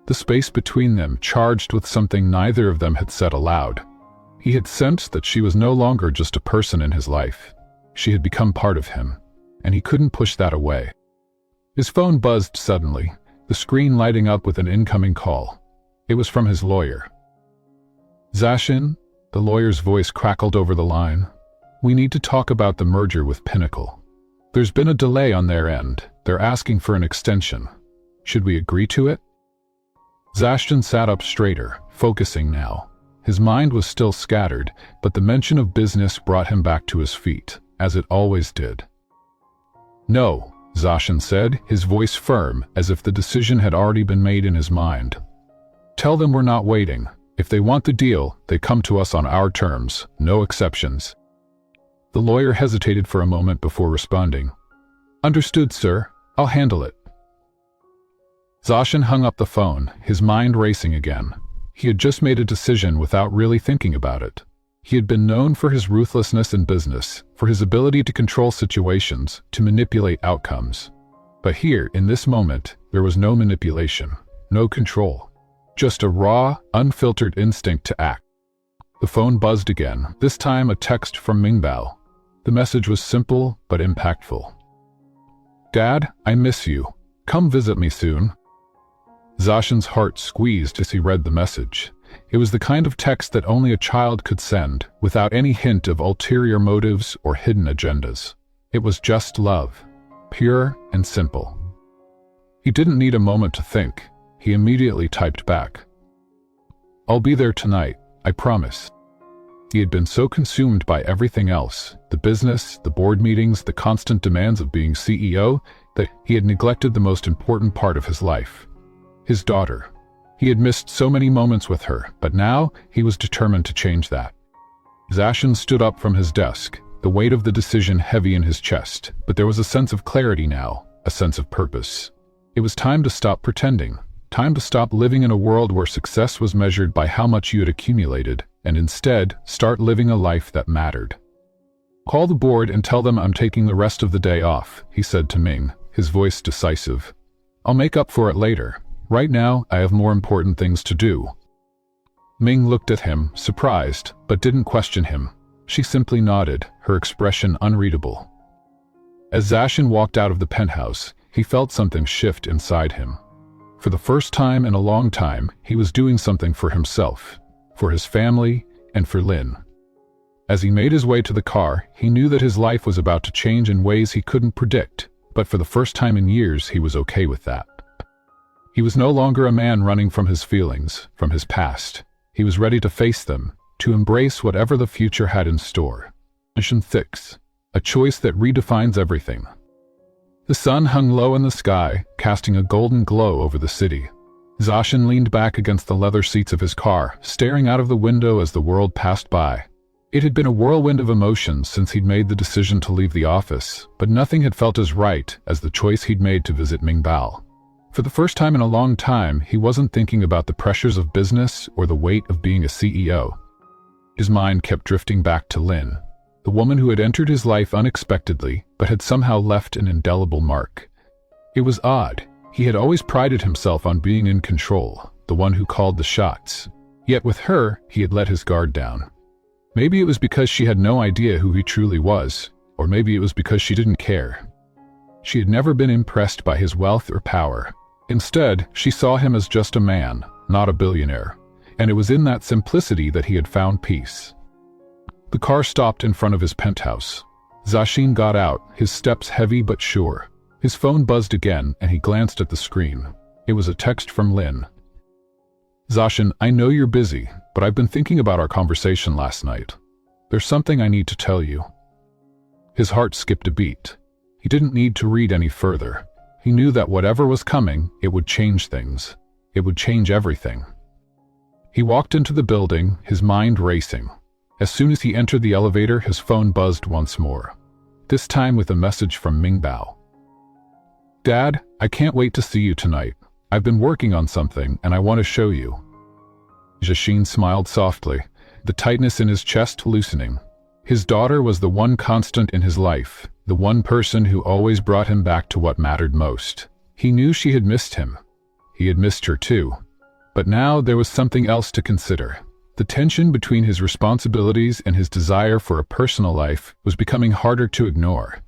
The space between them charged with something neither of them had said aloud. He had sensed that she was no longer just a person in his life. She had become part of him, and he couldn't push that away. His phone buzzed suddenly, the screen lighting up with an incoming call. It was from his lawyer. "Zashin?" The lawyer's voice crackled over the line. "We need to talk about the merger with Pinnacle. There's been a delay on their end. They're asking for an extension. Should we agree to it?" Zashin sat up straighter, focusing now. His mind was still scattered, but the mention of business brought him back to his feet, as it always did. "No," Zashin said, his voice firm, as if the decision had already been made in his mind. "Tell them we're not waiting. If they want the deal, they come to us on our terms, no exceptions." The lawyer hesitated for a moment before responding. "Understood, sir. I'll handle it." Zashin hung up the phone, his mind racing again. He had just made a decision without really thinking about it. He had been known for his ruthlessness in business, for his ability to control situations, to manipulate outcomes. But here, in this moment, there was no manipulation, no control. Just a raw, unfiltered instinct to act. The phone buzzed again, this time a text from Mingbao. The message was simple but impactful. "Dad, I miss you. Come visit me soon." Zashin's heart squeezed as he read the message. It was the kind of text that only a child could send, without any hint of ulterior motives or hidden agendas. It was just love, pure and simple. He didn't need a moment to think. He immediately typed back, "I'll be there tonight, I promise." He had been so consumed by everything else, the business, the board meetings, the constant demands of being CEO, that he had neglected the most important part of his life. His daughter. He had missed so many moments with her, but now he was determined to change that. Zashin stood up from his desk, the weight of the decision heavy in his chest, but there was a sense of clarity now, a sense of purpose. It was time to stop pretending, time to stop living in a world where success was measured by how much you had accumulated, and instead start living a life that mattered. "Call the board and tell them I'm taking the rest of the day off," he said to Ming, his voice decisive. "I'll make up for it later. Right now, I have more important things to do." Ming looked at him, surprised, but didn't question him. She simply nodded, her expression unreadable. As Zashin walked out of the penthouse, he felt something shift inside him. For the first time in a long time, he was doing something for himself, for his family, and for Lin. As he made his way to the car, he knew that his life was about to change in ways he couldn't predict, but for the first time in years, he was okay with that. He was no longer a man running from his feelings, from his past. He was ready to face them, to embrace whatever the future had in store. Mission 6, a choice that redefines everything. The sun hung low in the sky, casting a golden glow over the city. Zashin leaned back against the leather seats of his car, staring out of the window as the world passed by. It had been a whirlwind of emotions since he'd made the decision to leave the office, but nothing had felt as right as the choice he'd made to visit Mingbao. For the first time in a long time, he wasn't thinking about the pressures of business or the weight of being a CEO. His mind kept drifting back to Lin, the woman who had entered his life unexpectedly but had somehow left an indelible mark. It was odd. He had always prided himself on being in control, the one who called the shots. Yet with her, he had let his guard down. Maybe it was because she had no idea who he truly was, or maybe it was because she didn't care. She had never been impressed by his wealth or power. Instead, she saw him as just a man, not a billionaire, and it was in that simplicity that he had found peace. The car stopped in front of his penthouse. Zashin got out, his steps heavy but sure. His phone buzzed again, and he glanced at the screen. It was a text from Lin. "Zashin, I know you're busy, but I've been thinking about our conversation last night. There's something I need to tell you." His heart skipped a beat. He didn't need to read any further. He knew that whatever was coming, it would change things. It would change everything. He walked into the building, his mind racing. As soon as he entered the elevator, his phone buzzed once more. This time with a message from Mingbao. "Dad, I can't wait to see you tonight. I've been working on something, and I want to show you." Zashin smiled softly, the tightness in his chest loosening. His daughter was the one constant in his life, the one person who always brought him back to what mattered most. He knew she had missed him. He had missed her too. But now there was something else to consider. The tension between his responsibilities and his desire for a personal life was becoming harder to ignore.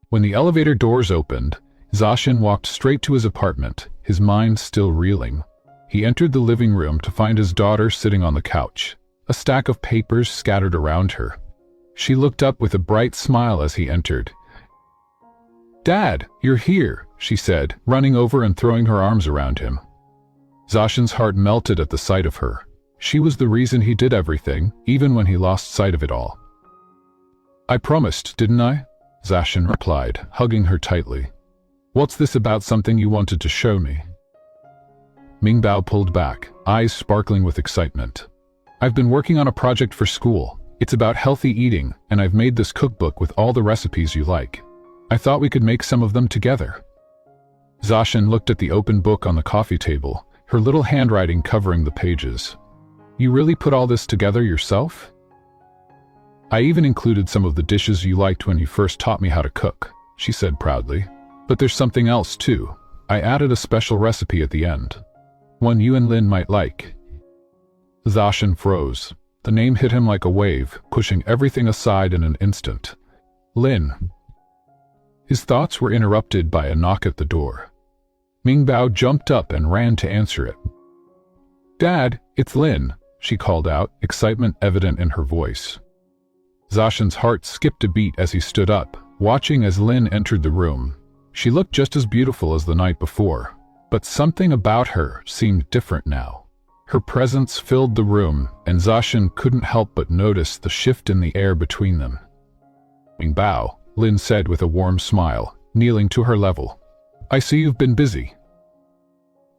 When the elevator doors opened, Zashin walked straight to his apartment, his mind still reeling. He entered the living room to find his daughter sitting on the couch, a stack of papers scattered around her. She looked up with a bright smile as he entered. "Dad, you're here," she said, running over and throwing her arms around him. Zashin's heart melted at the sight of her. She was the reason he did everything, even when he lost sight of it all. "I promised, didn't I?" Zashin replied, hugging her tightly. "What's this about something you wanted to show me?" Mingbao pulled back, eyes sparkling with excitement. "I've been working on a project for school. It's about healthy eating, and I've made this cookbook with all the recipes you like. I thought we could make some of them together." Zashin looked at the open book on the coffee table, her little handwriting covering the pages. "You really put all this together yourself?" "I even included some of the dishes you liked when you first taught me how to cook," she said proudly. "But there's something else too. I added a special recipe at the end. One you and Lin might like." Zashin froze. The name hit him like a wave, pushing everything aside in an instant. "Lin." His thoughts were interrupted by a knock at the door. Mingbao jumped up and ran to answer it. "Dad, it's Lin," she called out, excitement evident in her voice. Zashin's heart skipped a beat as he stood up, watching as Lin entered the room. She looked just as beautiful as the night before, but something about her seemed different now. Her presence filled the room, and Zashin couldn't help but notice the shift in the air between them. "Mingbao," Lin said with a warm smile, kneeling to her level. "I see you've been busy."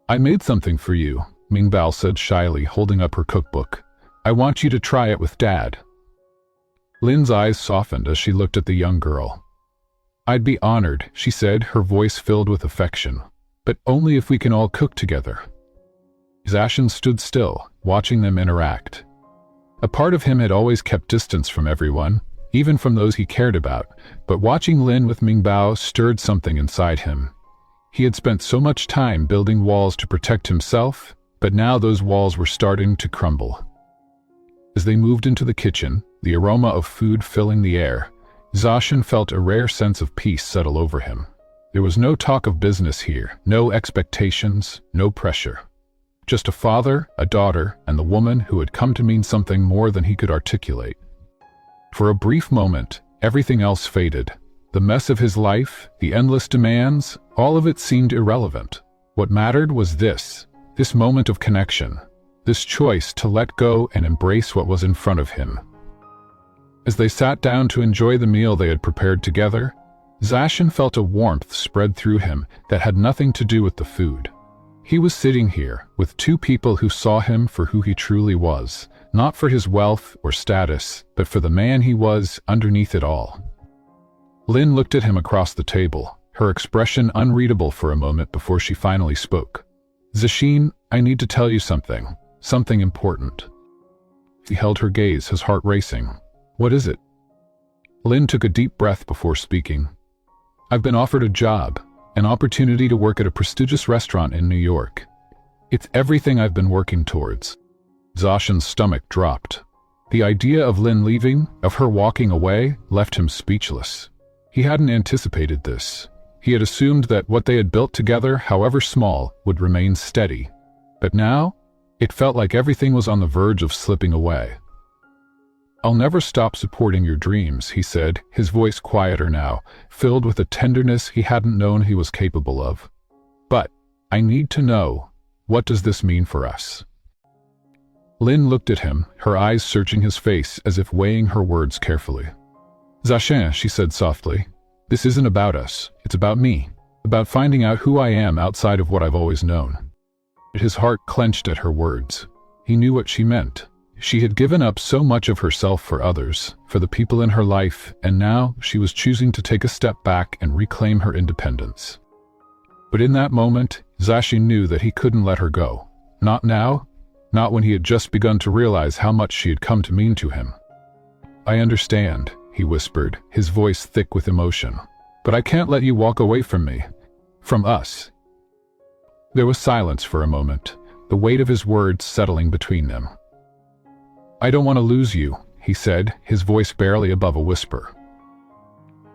"I made something for you," Mingbao said shyly, holding up her cookbook. "I want you to try it with Dad." Lin's eyes softened as she looked at the young girl. "I'd be honored," she said, her voice filled with affection. "But only if we can all cook together." Zashin stood still, watching them interact. A part of him had always kept distance from everyone, even from those he cared about, but watching Lin with Mingbao stirred something inside him. He had spent so much time building walls to protect himself, but now those walls were starting to crumble. As they moved into the kitchen, the aroma of food filling the air, Zashin felt a rare sense of peace settle over him. There was no talk of business here, no expectations, no pressure. Just a father, a daughter, and the woman who had come to mean something more than he could articulate. For a brief moment, everything else faded. The mess of his life, the endless demands, all of it seemed irrelevant. What mattered was this moment of connection, this choice to let go and embrace what was in front of him. As they sat down to enjoy the meal they had prepared together, Zashin felt a warmth spread through him that had nothing to do with the food. He was sitting here with two people who saw him for who he truly was, not for his wealth or status, but for the man he was underneath it all. Lin looked at him across the table, her expression unreadable for a moment before she finally spoke. "Zashin, I need to tell you something important." He held her gaze, his heart racing. "What is it?" Lin took a deep breath before speaking. "I've been offered a job, an opportunity to work at a prestigious restaurant in New York. It's everything I've been working towards." Zashin's stomach dropped. The idea of Lin leaving, of her walking away, left him speechless. He hadn't anticipated this. He had assumed that what they had built together, however small, would remain steady. But now, it felt like everything was on the verge of slipping away. "I'll never stop supporting your dreams," he said, his voice quieter now, filled with a tenderness he hadn't known he was capable of. "But I need to know, what does this mean for us?" Lin looked at him, her eyes searching his face as if weighing her words carefully. "Zashin," she said softly, "this isn't about us, it's about me, about finding out who I am outside of what I've always known." His heart clenched at her words. He knew what she meant. She had given up so much of herself for others, for the people in her life, and now she was choosing to take a step back and reclaim her independence. But in that moment, Zashin knew that he couldn't let her go. Not now, not when he had just begun to realize how much she had come to mean to him. "I understand," he whispered, his voice thick with emotion. "But I can't let you walk away from me. From us." There was silence for a moment, the weight of his words settling between them. I don't want to lose you, he said, his voice barely above a whisper.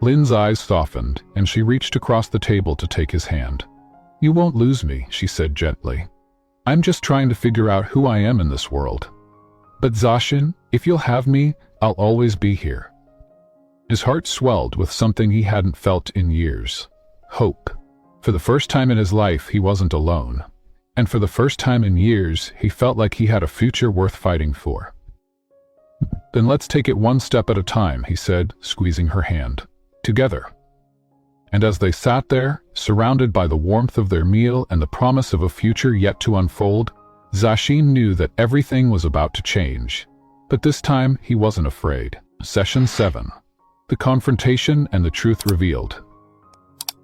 Lin's eyes softened, and she reached across the table to take his hand. You won't lose me, she said gently. I'm just trying to figure out who I am in this world. But Zashin, if you'll have me, I'll always be here. His heart swelled with something he hadn't felt in years. Hope. For the first time in his life, he wasn't alone. And for the first time in years, he felt like he had a future worth fighting for. Then let's take it one step at a time, he said, squeezing her hand. Together. And as they sat there, surrounded by the warmth of their meal and the promise of a future yet to unfold, Zashin knew that everything was about to change. But this time, he wasn't afraid. Session 7. The confrontation and the truth revealed.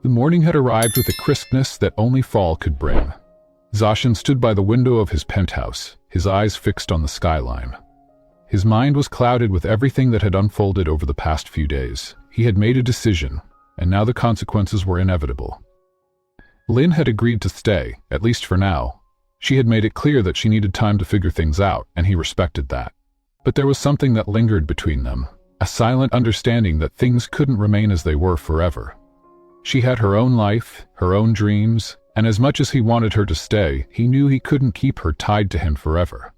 The morning had arrived with a crispness that only fall could bring. Zashin stood by the window of his penthouse, his eyes fixed on the skyline. His mind was clouded with everything that had unfolded over the past few days. He had made a decision, and now the consequences were inevitable. Lin had agreed to stay, at least for now. She had made it clear that she needed time to figure things out, and he respected that. But there was something that lingered between them, a silent understanding that things couldn't remain as they were forever. She had her own life, her own dreams, and as much as he wanted her to stay, he knew he couldn't keep her tied to him forever.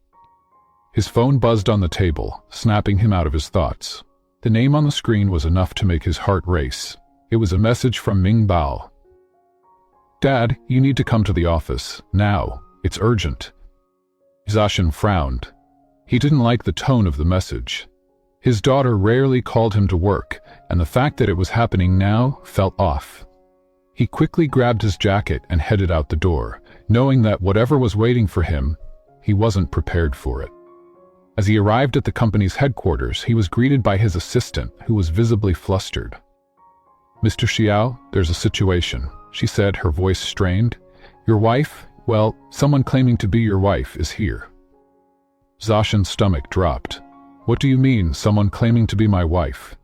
His phone buzzed on the table, snapping him out of his thoughts. The name on the screen was enough to make his heart race. It was a message from Mingbao. Dad, you need to come to the office, now. It's urgent. Zashin frowned. He didn't like the tone of the message. His daughter rarely called him to work, and the fact that it was happening now felt off. He quickly grabbed his jacket and headed out the door, knowing that whatever was waiting for him, he wasn't prepared for it. As he arrived at the company's headquarters, he was greeted by his assistant, who was visibly flustered. Mr. Shiao, there's a situation, she said, her voice strained. Your wife, well, someone claiming to be your wife is here. Zashin's stomach dropped. What do you mean, someone claiming to be my wife?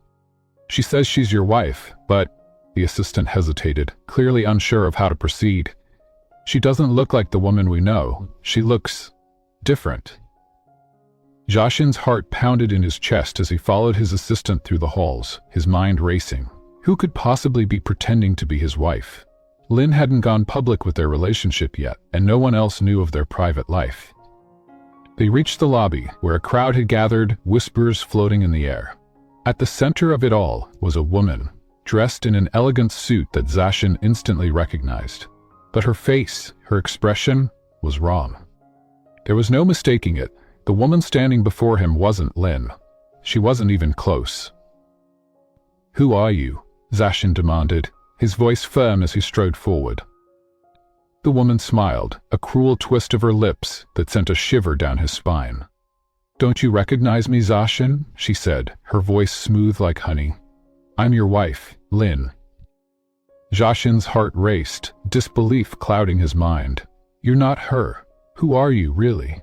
She says she's your wife, but... The assistant hesitated, clearly unsure of how to proceed. She doesn't look like the woman we know. She looks... different. Zashin's heart pounded in his chest as he followed his assistant through the halls, his mind racing. Who could possibly be pretending to be his wife? Lin hadn't gone public with their relationship yet, and no one else knew of their private life. They reached the lobby, where a crowd had gathered, whispers floating in the air. At the center of it all was a woman, dressed in an elegant suit that Zashin instantly recognized. But her face, her expression, was wrong. There was no mistaking it. The woman standing before him wasn't Lin. She wasn't even close. Who are you? Zashin demanded, his voice firm as he strode forward. The woman smiled, a cruel twist of her lips that sent a shiver down his spine. Don't you recognize me, Zashin? She said, her voice smooth like honey. I'm your wife, Lin. Zashin's heart raced, disbelief clouding his mind. You're not her. Who are you, really?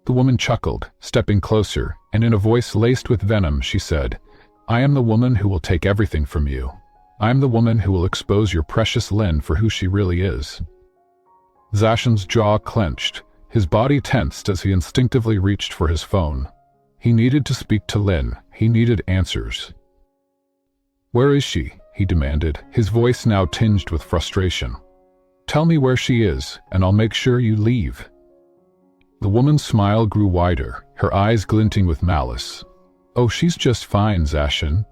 The woman chuckled, stepping closer, and in a voice laced with venom, she said, I am the woman who will take everything from you. I am the woman who will expose your precious Lin for who she really is. Zashin's jaw clenched, his body tensed as he instinctively reached for his phone. He needed to speak to Lin. He needed answers. Where is she? He demanded, his voice now tinged with frustration. Tell me where she is, and I'll make sure you leave. The woman's smile grew wider, her eyes glinting with malice. Oh, she's just fine, Zashin.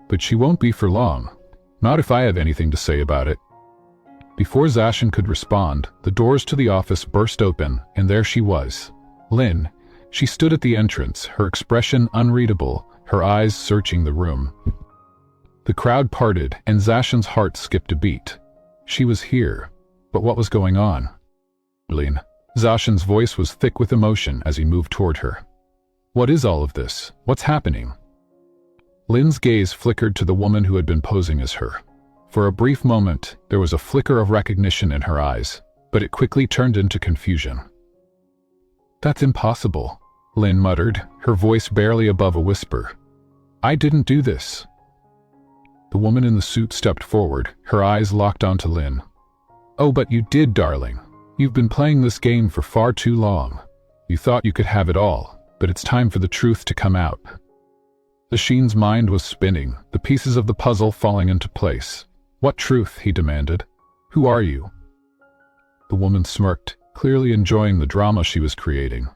But she won't be for long. Not if I have anything to say about it. Before Zashin could respond, the doors to the office burst open, and there she was. Lin. She stood at the entrance, her expression unreadable, her eyes searching the room. The crowd parted, and Zashin's heart skipped a beat. She was here. But what was going on? Lin. Zashin's voice was thick with emotion as he moved toward her. What is all of this? What's happening? Lin's gaze flickered to the woman who had been posing as her. For a brief moment, there was a flicker of recognition in her eyes, but it quickly turned into confusion. That's impossible, Lin muttered, her voice barely above a whisper. I didn't do this. The woman in the suit stepped forward, her eyes locked onto Lin. Oh, but you did, darling. You've been playing this game for far too long. You thought you could have it all. but it's time for the truth to come out. Zashin's mind was spinning, the pieces of the puzzle falling into place. What truth? He demanded. Who are you? The woman smirked, clearly enjoying the drama she was creating.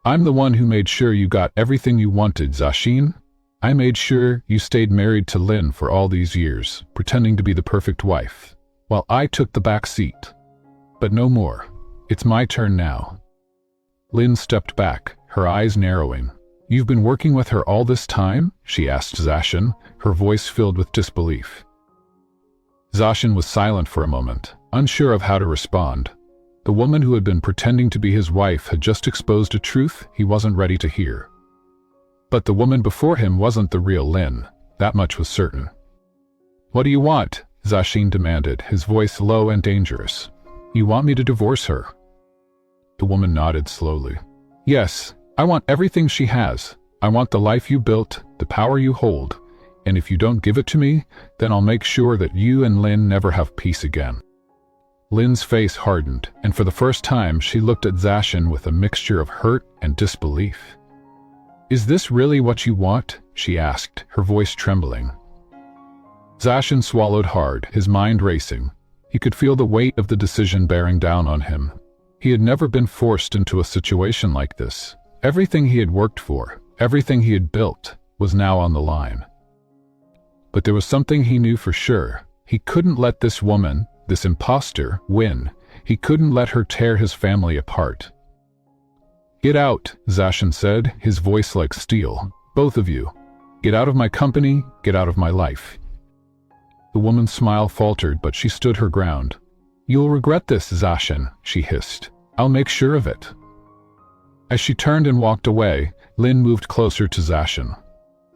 I'm the one who made sure you got everything you wanted, Zashin. I made sure you stayed married to Lin for all these years, pretending to be the perfect wife, while I took the back seat. But no more. It's my turn now. Lin stepped back, her eyes narrowing. You've been working with her all this time? She asked Zashin, her voice filled with disbelief. Zashin was silent for a moment, unsure of how to respond. The woman who had been pretending to be his wife had just exposed a truth he wasn't ready to hear. But the woman before him wasn't the real Lin, that much was certain. What do you want? Zashin demanded, his voice low and dangerous. You want me to divorce her? The woman nodded slowly. Yes, I want everything she has. I want the life you built, the power you hold, and if you don't give it to me, then I'll make sure that you and Lin never have peace again. Lin's face hardened, and for the first time she looked at Zashin with a mixture of hurt and disbelief. Is this really what you want? She asked, her voice trembling. Zashin swallowed hard, his mind racing. He could feel the weight of the decision bearing down on him. He had never been forced into a situation like this. Everything he had worked for, everything he had built, was now on the line. But there was something he knew for sure. He couldn't let this woman, this imposter, win. He couldn't let her tear his family apart. Get out, Zashin said, his voice like steel. Both of you. Get out of my company, get out of my life. The woman's smile faltered, but she stood her ground. You'll regret this, Zashin, she hissed. I'll make sure of it. As she turned and walked away, Lin moved closer to Zashin.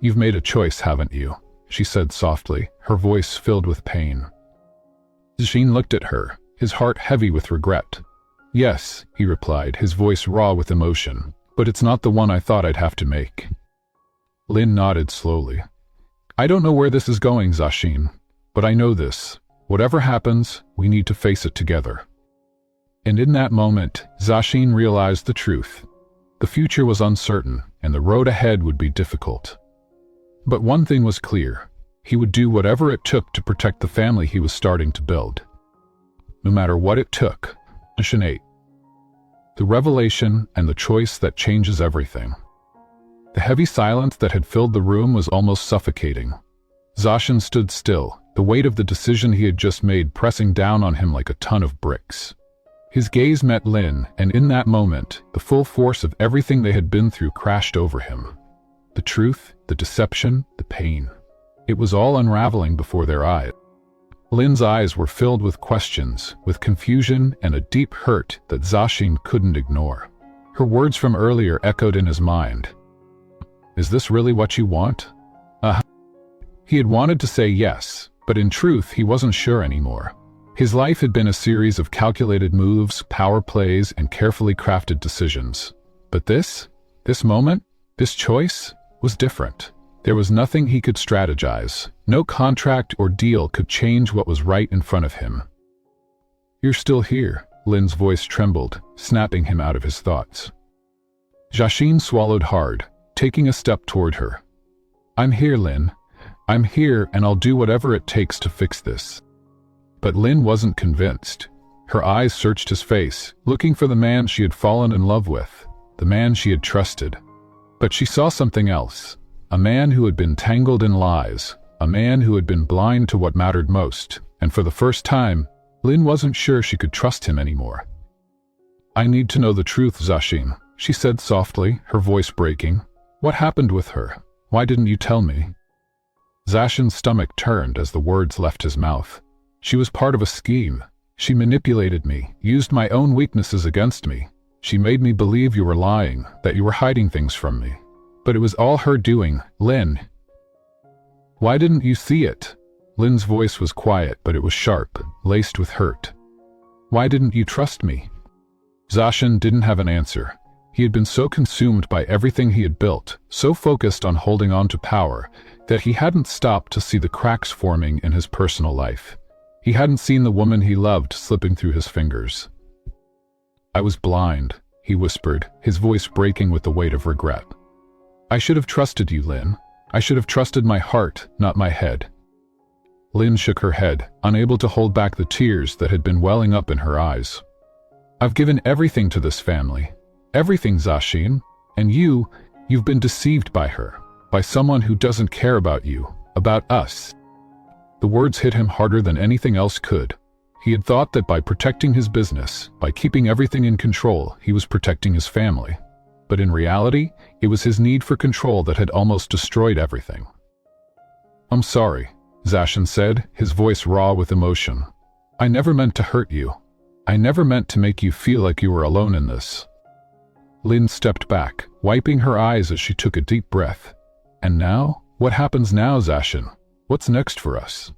You've made a choice, haven't you? She said softly, her voice filled with pain. Zashin looked at her, his heart heavy with regret. Yes, he replied, his voice raw with emotion, but it's not the one I thought I'd have to make. Lin nodded slowly. I don't know where this is going, Zashin, but I know this. Whatever happens, we need to face it together. And in that moment, Zashin realized the truth. The future was uncertain, and the road ahead would be difficult. But one thing was clear. He would do whatever it took to protect the family he was starting to build. No matter what it took. Mission 8. The revelation and the choice that changes everything. The heavy silence that had filled the room was almost suffocating. Zashin stood still, the weight of the decision he had just made pressing down on him like a ton of bricks. His gaze met Lin, and in that moment, the full force of everything they had been through crashed over him. The truth, the deception, the pain. It was all unraveling before their eyes. Lin's eyes were filled with questions, with confusion and a deep hurt that Zashin couldn't ignore. Her words from earlier echoed in his mind. Is this really what you want? He had wanted to say yes, but in truth he wasn't sure anymore. His life had been a series of calculated moves, power plays, and carefully crafted decisions. But this moment, this choice, was different. There was nothing he could strategize. No contract or deal could change what was right in front of him. You're still here, Lin's voice trembled, snapping him out of his thoughts. Zashin swallowed hard, taking a step toward her. I'm here, Lin. I'm here, and I'll do whatever it takes to fix this. But Lin wasn't convinced. Her eyes searched his face, looking for the man she had fallen in love with, the man she had trusted. But she saw something else. A man who had been tangled in lies, a man who had been blind to what mattered most, and for the first time, Lin wasn't sure she could trust him anymore. I need to know the truth, Zashin, she said softly, her voice breaking. What happened with her? Why didn't you tell me? Zashin's stomach turned as the words left his mouth. She was part of a scheme. She manipulated me, used my own weaknesses against me. She made me believe you were lying, that you were hiding things from me. But it was all her doing, Lin. Why didn't you see it? Lin's voice was quiet, but it was sharp, laced with hurt. Why didn't you trust me? Zashin didn't have an answer. He had been so consumed by everything he had built, so focused on holding on to power, that he hadn't stopped to see the cracks forming in his personal life. He hadn't seen the woman he loved slipping through his fingers. I was blind, he whispered, his voice breaking with the weight of regret. I should have trusted you, Lin. I should have trusted my heart, not my head. Lin shook her head, unable to hold back the tears that had been welling up in her eyes. I've given everything to this family. Everything, Zashin. And you've been deceived by her, by someone who doesn't care about you, about us. The words hit him harder than anything else could. He had thought that by protecting his business, by keeping everything in control, he was protecting his family. But in reality, it was his need for control that had almost destroyed everything. I'm sorry, Zashin said, his voice raw with emotion. I never meant to hurt you. I never meant to make you feel like you were alone in this. Lin stepped back, wiping her eyes as she took a deep breath. And now? What happens now, Zashin? What's next for us?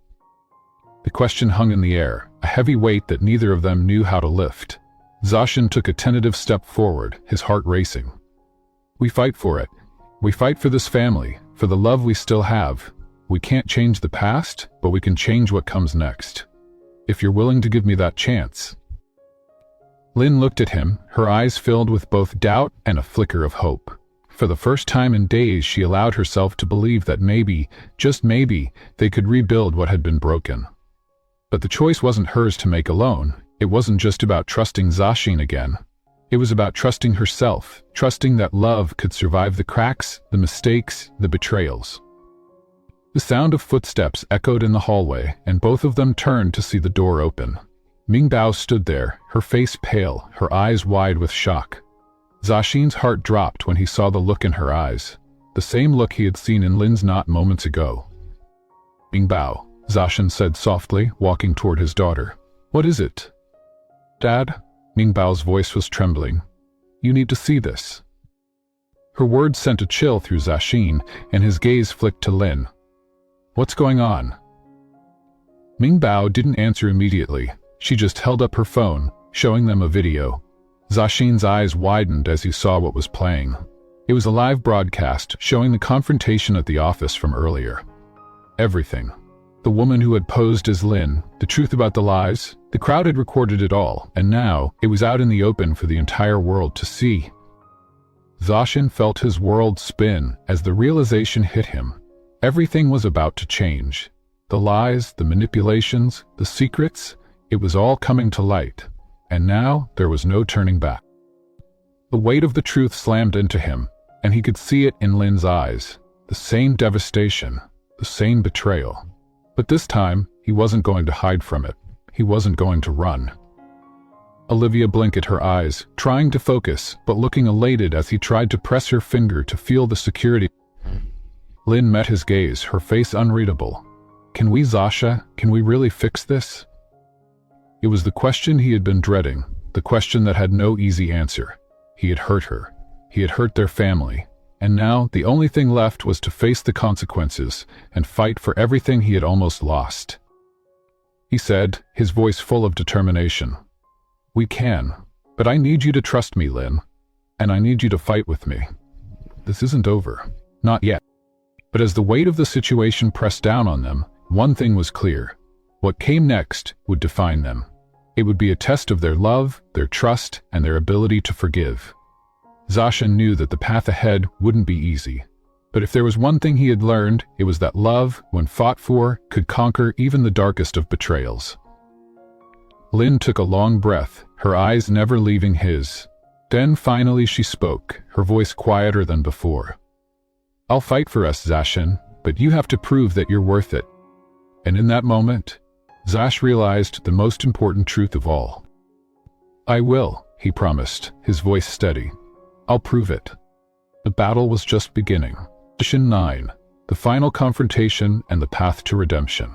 The question hung in the air, a heavy weight that neither of them knew how to lift. Zashin took a tentative step forward, his heart racing. We fight for it. We fight for this family, for the love we still have. We can't change the past, but we can change what comes next. If you're willing to give me that chance. Lin looked at him, her eyes filled with both doubt and a flicker of hope. For the first time in days, she allowed herself to believe that maybe, just maybe, they could rebuild what had been broken. But the choice wasn't hers to make alone. It wasn't just about trusting Zashin again. It was about trusting herself, trusting that love could survive the cracks, the mistakes, the betrayals. The sound of footsteps echoed in the hallway, and both of them turned to see the door open. Mingbao stood there, her face pale, her eyes wide with shock. Zashin's heart dropped when he saw the look in her eyes, the same look he had seen in Lin's knot moments ago. Mingbao, Zashin said softly, walking toward his daughter. What is it? Dad? Mingbao's voice was trembling. You need to see this. Her words sent a chill through Zashin, and his gaze flicked to Lin. What's going on? Mingbao didn't answer immediately. She just held up her phone, showing them a video. Zashin's eyes widened as he saw what was playing. It was a live broadcast showing the confrontation at the office from earlier. Everything. The woman who had posed as Lin, the truth about the lies, the crowd had recorded it all, and now it was out in the open for the entire world to see. Zashin felt his world spin as the realization hit him. Everything was about to change. The lies, the manipulations, the secrets, it was all coming to light, and now there was no turning back. The weight of the truth slammed into him, and he could see it in Lin's eyes, the same devastation, the same betrayal. But this time, he wasn't going to hide from it. He wasn't going to run. Olivia blinked at her eyes, trying to focus, but looking elated as he tried to press her finger to feel the security. Lin met his gaze, her face unreadable. Can we, Zasha? Can we really fix this? It was the question he had been dreading, the question that had no easy answer. He had hurt her. He had hurt their family. And now, the only thing left was to face the consequences and fight for everything he had almost lost. He said, his voice full of determination. We can, but I need you to trust me, Lin. And I need you to fight with me. This isn't over. Not yet. But as the weight of the situation pressed down on them, one thing was clear. What came next would define them. It would be a test of their love, their trust, and their ability to forgive. Zashin knew that the path ahead wouldn't be easy. But if there was one thing he had learned, it was that love, when fought for, could conquer even the darkest of betrayals. Lin took a long breath, her eyes never leaving his. Then finally she spoke, her voice quieter than before. I'll fight for us, Zashin, but you have to prove that you're worth it. And in that moment, Zash realized the most important truth of all. I will, he promised, his voice steady. I'll prove it. The battle was just beginning. Mission 9, the final confrontation and the path to redemption.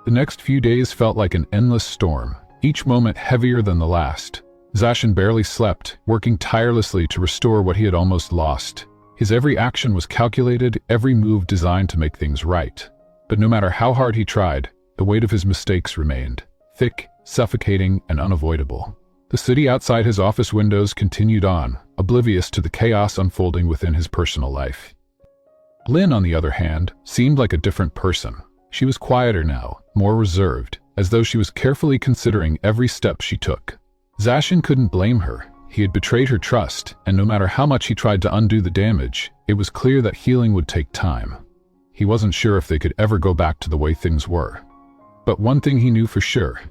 The next few days felt like an endless storm, each moment heavier than the last. Zashin barely slept, working tirelessly to restore what he had almost lost. His every action was calculated, every move designed to make things right. But no matter how hard he tried, the weight of his mistakes remained, thick, suffocating, and unavoidable. The city outside his office windows continued on, oblivious to the chaos unfolding within his personal life. Lin, on the other hand, seemed like a different person. She was quieter now, more reserved, as though she was carefully considering every step she took. Zashin couldn't blame her. He had betrayed her trust, and no matter how much he tried to undo the damage, it was clear that healing would take time. He wasn't sure if they could ever go back to the way things were. But one thing he knew for sure.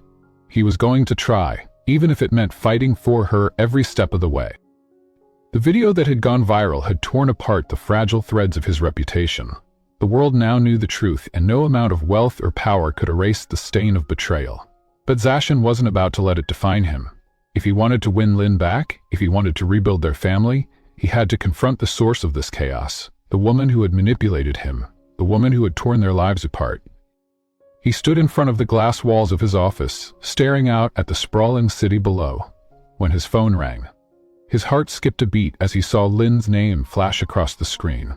He was going to try, even if it meant fighting for her every step of the way. The video that had gone viral had torn apart the fragile threads of his reputation. The world now knew the truth, and no amount of wealth or power could erase the stain of betrayal. But Zashin wasn't about to let it define him. If he wanted to win Lin back, if he wanted to rebuild their family, he had to confront the source of this chaos, the woman who had manipulated him, the woman who had torn their lives apart. He stood in front of the glass walls of his office, staring out at the sprawling city below, when his phone rang. His heart skipped a beat as he saw Lin's name flash across the screen.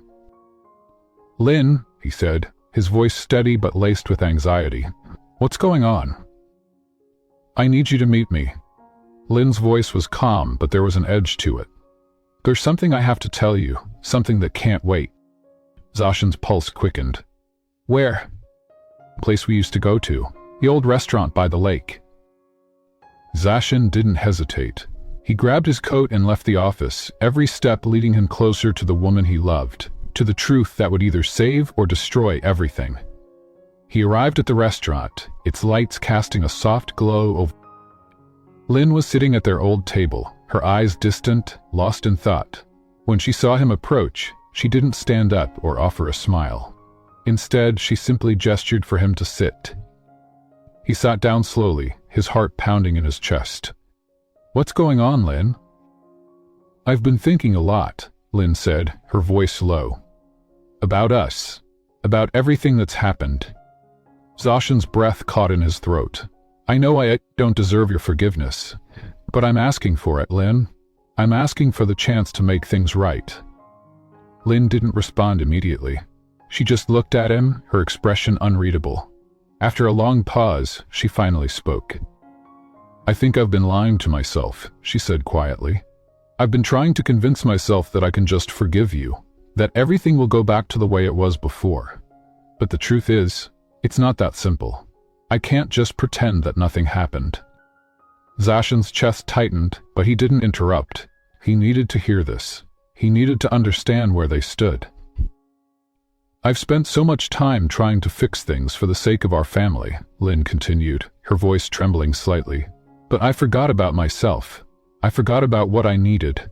"Lin," he said, his voice steady but laced with anxiety. "What's going on?" "I need you to meet me." Lin's voice was calm, but there was an edge to it. "There's something I have to tell you, something that can't wait." Zashin's pulse quickened. "Where?" "The place we used to go to, the old restaurant by the lake." Zashin didn't hesitate. He grabbed his coat and left the office, every step leading him closer to the woman he loved, to the truth that would either save or destroy everything. He arrived at the restaurant, its lights casting a soft glow over. Lin was sitting at their old table, her eyes distant, lost in thought. When she saw him approach, she didn't stand up or offer a smile. Instead, she simply gestured for him to sit. He sat down slowly, his heart pounding in his chest. "What's going on, Lin?" "I've been thinking a lot," Lin said, her voice low. "About us. About everything that's happened." Zashin's breath caught in his throat. "I know I don't deserve your forgiveness, but I'm asking for it, Lin. I'm asking for the chance to make things right." Lin didn't respond immediately. She just looked at him, her expression unreadable. After a long pause, she finally spoke. "I think I've been lying to myself," she said quietly. "I've been trying to convince myself that I can just forgive you, that everything will go back to the way it was before. But the truth is, it's not that simple. I can't just pretend that nothing happened." Zashin's chest tightened, but he didn't interrupt. He needed to hear this. He needed to understand where they stood. "I've spent so much time trying to fix things for the sake of our family," Lin continued, her voice trembling slightly. "But I forgot about myself. I forgot about what I needed."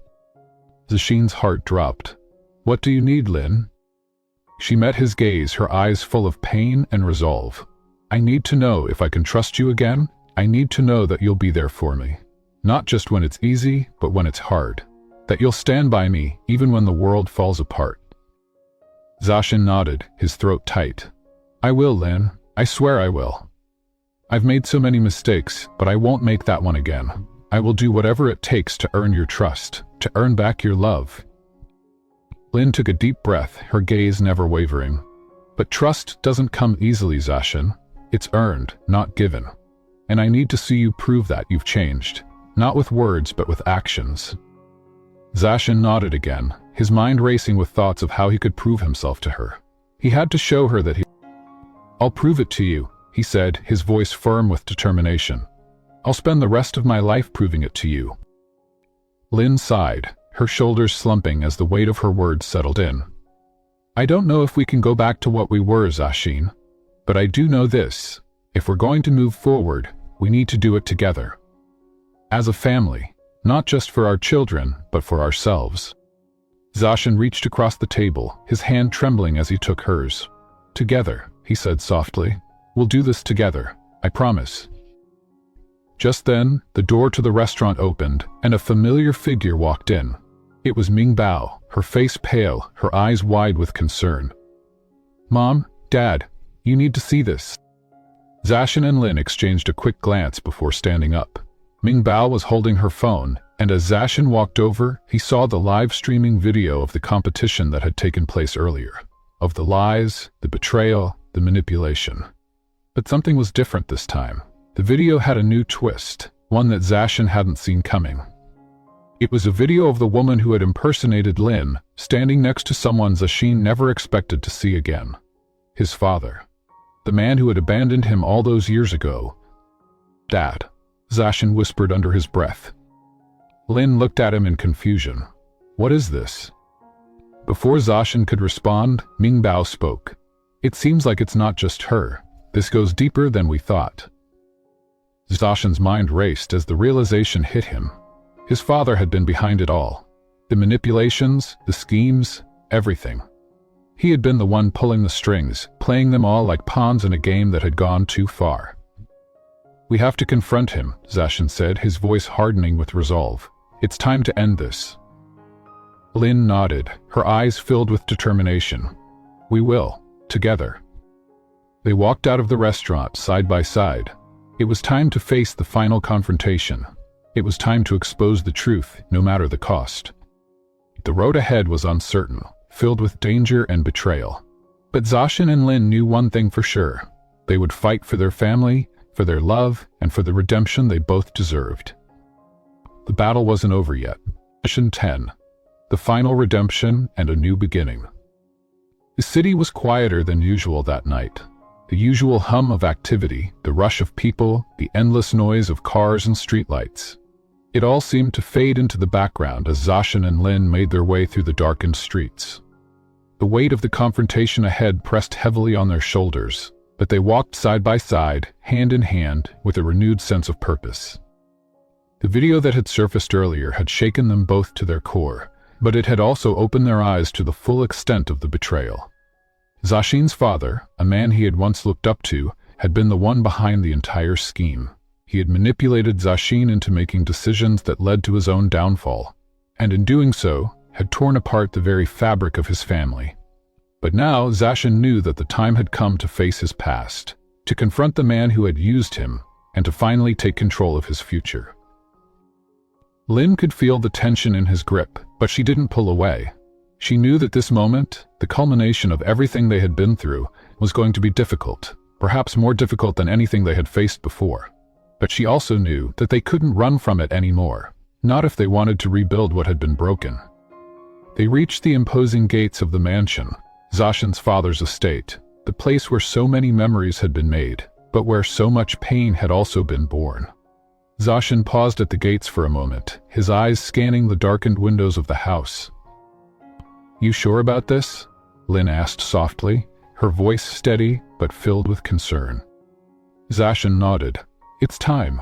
Zashin's heart dropped. "What do you need, Lin?" She met his gaze, her eyes full of pain and resolve. "I need to know if I can trust you again. I need to know that you'll be there for me. Not just when it's easy, but when it's hard. That you'll stand by me, even when the world falls apart." Zashin nodded, his throat tight. "I will, Lin. I swear I will. I've made so many mistakes, but I won't make that one again. I will do whatever it takes to earn your trust, to earn back your love." Lin took a deep breath, her gaze never wavering. "But trust doesn't come easily, Zashin. It's earned, not given. And I need to see you prove that you've changed, not with words but with actions." Zashin nodded again, his mind racing with thoughts of how he could prove himself to her. He had to show her that he— "I'll prove it to you," he said, his voice firm with determination. "I'll spend the rest of my life proving it to you." Lin sighed, her shoulders slumping as the weight of her words settled in. "I don't know if we can go back to what we were, Zashin. But I do know this. If we're going to move forward, we need to do it together. As a family, not just for our children, but for ourselves." Zashin reached across the table, his hand trembling as he took hers. "Together," he said softly. "We'll do this together, I promise." Just then, the door to the restaurant opened, and a familiar figure walked in. It was Mingbao, her face pale, her eyes wide with concern. "Mom, Dad, you need to see this." Zashin and Lin exchanged a quick glance before standing up. Mingbao was holding her phone, and as Zashin walked over, he saw the live-streaming video of the competition that had taken place earlier. Of the lies, the betrayal, the manipulation. But something was different this time. The video had a new twist, one that Zashin hadn't seen coming. It was a video of the woman who had impersonated Lin, standing next to someone Zashin never expected to see again. His father. The man who had abandoned him all those years ago. "Dad," Zashin whispered under his breath. Lin looked at him in confusion. What is this? Before Zashin could respond, Mingbao spoke. It seems like it's not just her. This goes deeper than we thought. Zashin's mind raced as the realization hit him. His father had been behind it all. The manipulations, the schemes, everything. He had been the one pulling the strings, playing them all like pawns in a game that had gone too far. We have to confront him, Zashin said, his voice hardening with resolve. It's time to end this. Lin nodded, her eyes filled with determination. We will, together. They walked out of the restaurant side by side. It was time to face the final confrontation. It was time to expose the truth, no matter the cost. The road ahead was uncertain, filled with danger and betrayal. But Zashin and Lin knew one thing for sure. They would fight for their family, for their love, and for the redemption they both deserved. The battle wasn't over yet. Mission 10. The final redemption and a new beginning. The city was quieter than usual that night. The usual hum of activity, the rush of people, the endless noise of cars and streetlights. It all seemed to fade into the background as Zashin and Lin made their way through the darkened streets. The weight of the confrontation ahead pressed heavily on their shoulders, but they walked side by side, hand in hand, with a renewed sense of purpose. The video that had surfaced earlier had shaken them both to their core, but it had also opened their eyes to the full extent of the betrayal. Zashin's father, a man he had once looked up to, had been the one behind the entire scheme. He had manipulated Zashin into making decisions that led to his own downfall, and in doing so, had torn apart the very fabric of his family. But now Zashin knew that the time had come to face his past, to confront the man who had used him, and to finally take control of his future. Lin could feel the tension in his grip, but she didn't pull away. She knew that this moment, the culmination of everything they had been through, was going to be difficult, perhaps more difficult than anything they had faced before. But she also knew that they couldn't run from it anymore, not if they wanted to rebuild what had been broken. They reached the imposing gates of the mansion, Zashin's father's estate, the place where so many memories had been made, but where so much pain had also been born. Zashin paused at the gates for a moment, his eyes scanning the darkened windows of the house. You sure about this? Lin asked softly, her voice steady but filled with concern. Zashin nodded. It's time.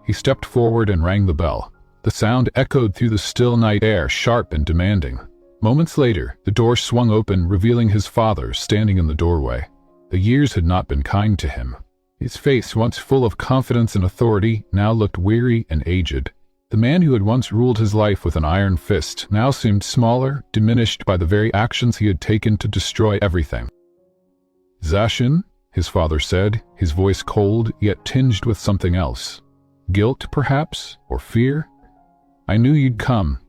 He stepped forward and rang the bell. The sound echoed through the still night air, sharp and demanding. Moments later, the door swung open, revealing his father standing in the doorway. The years had not been kind to him. His face, once full of confidence and authority, now looked weary and aged. The man who had once ruled his life with an iron fist now seemed smaller, diminished by the very actions he had taken to destroy everything. Zashin, his father said, his voice cold yet tinged with something else. Guilt, perhaps, or fear? I knew you'd come.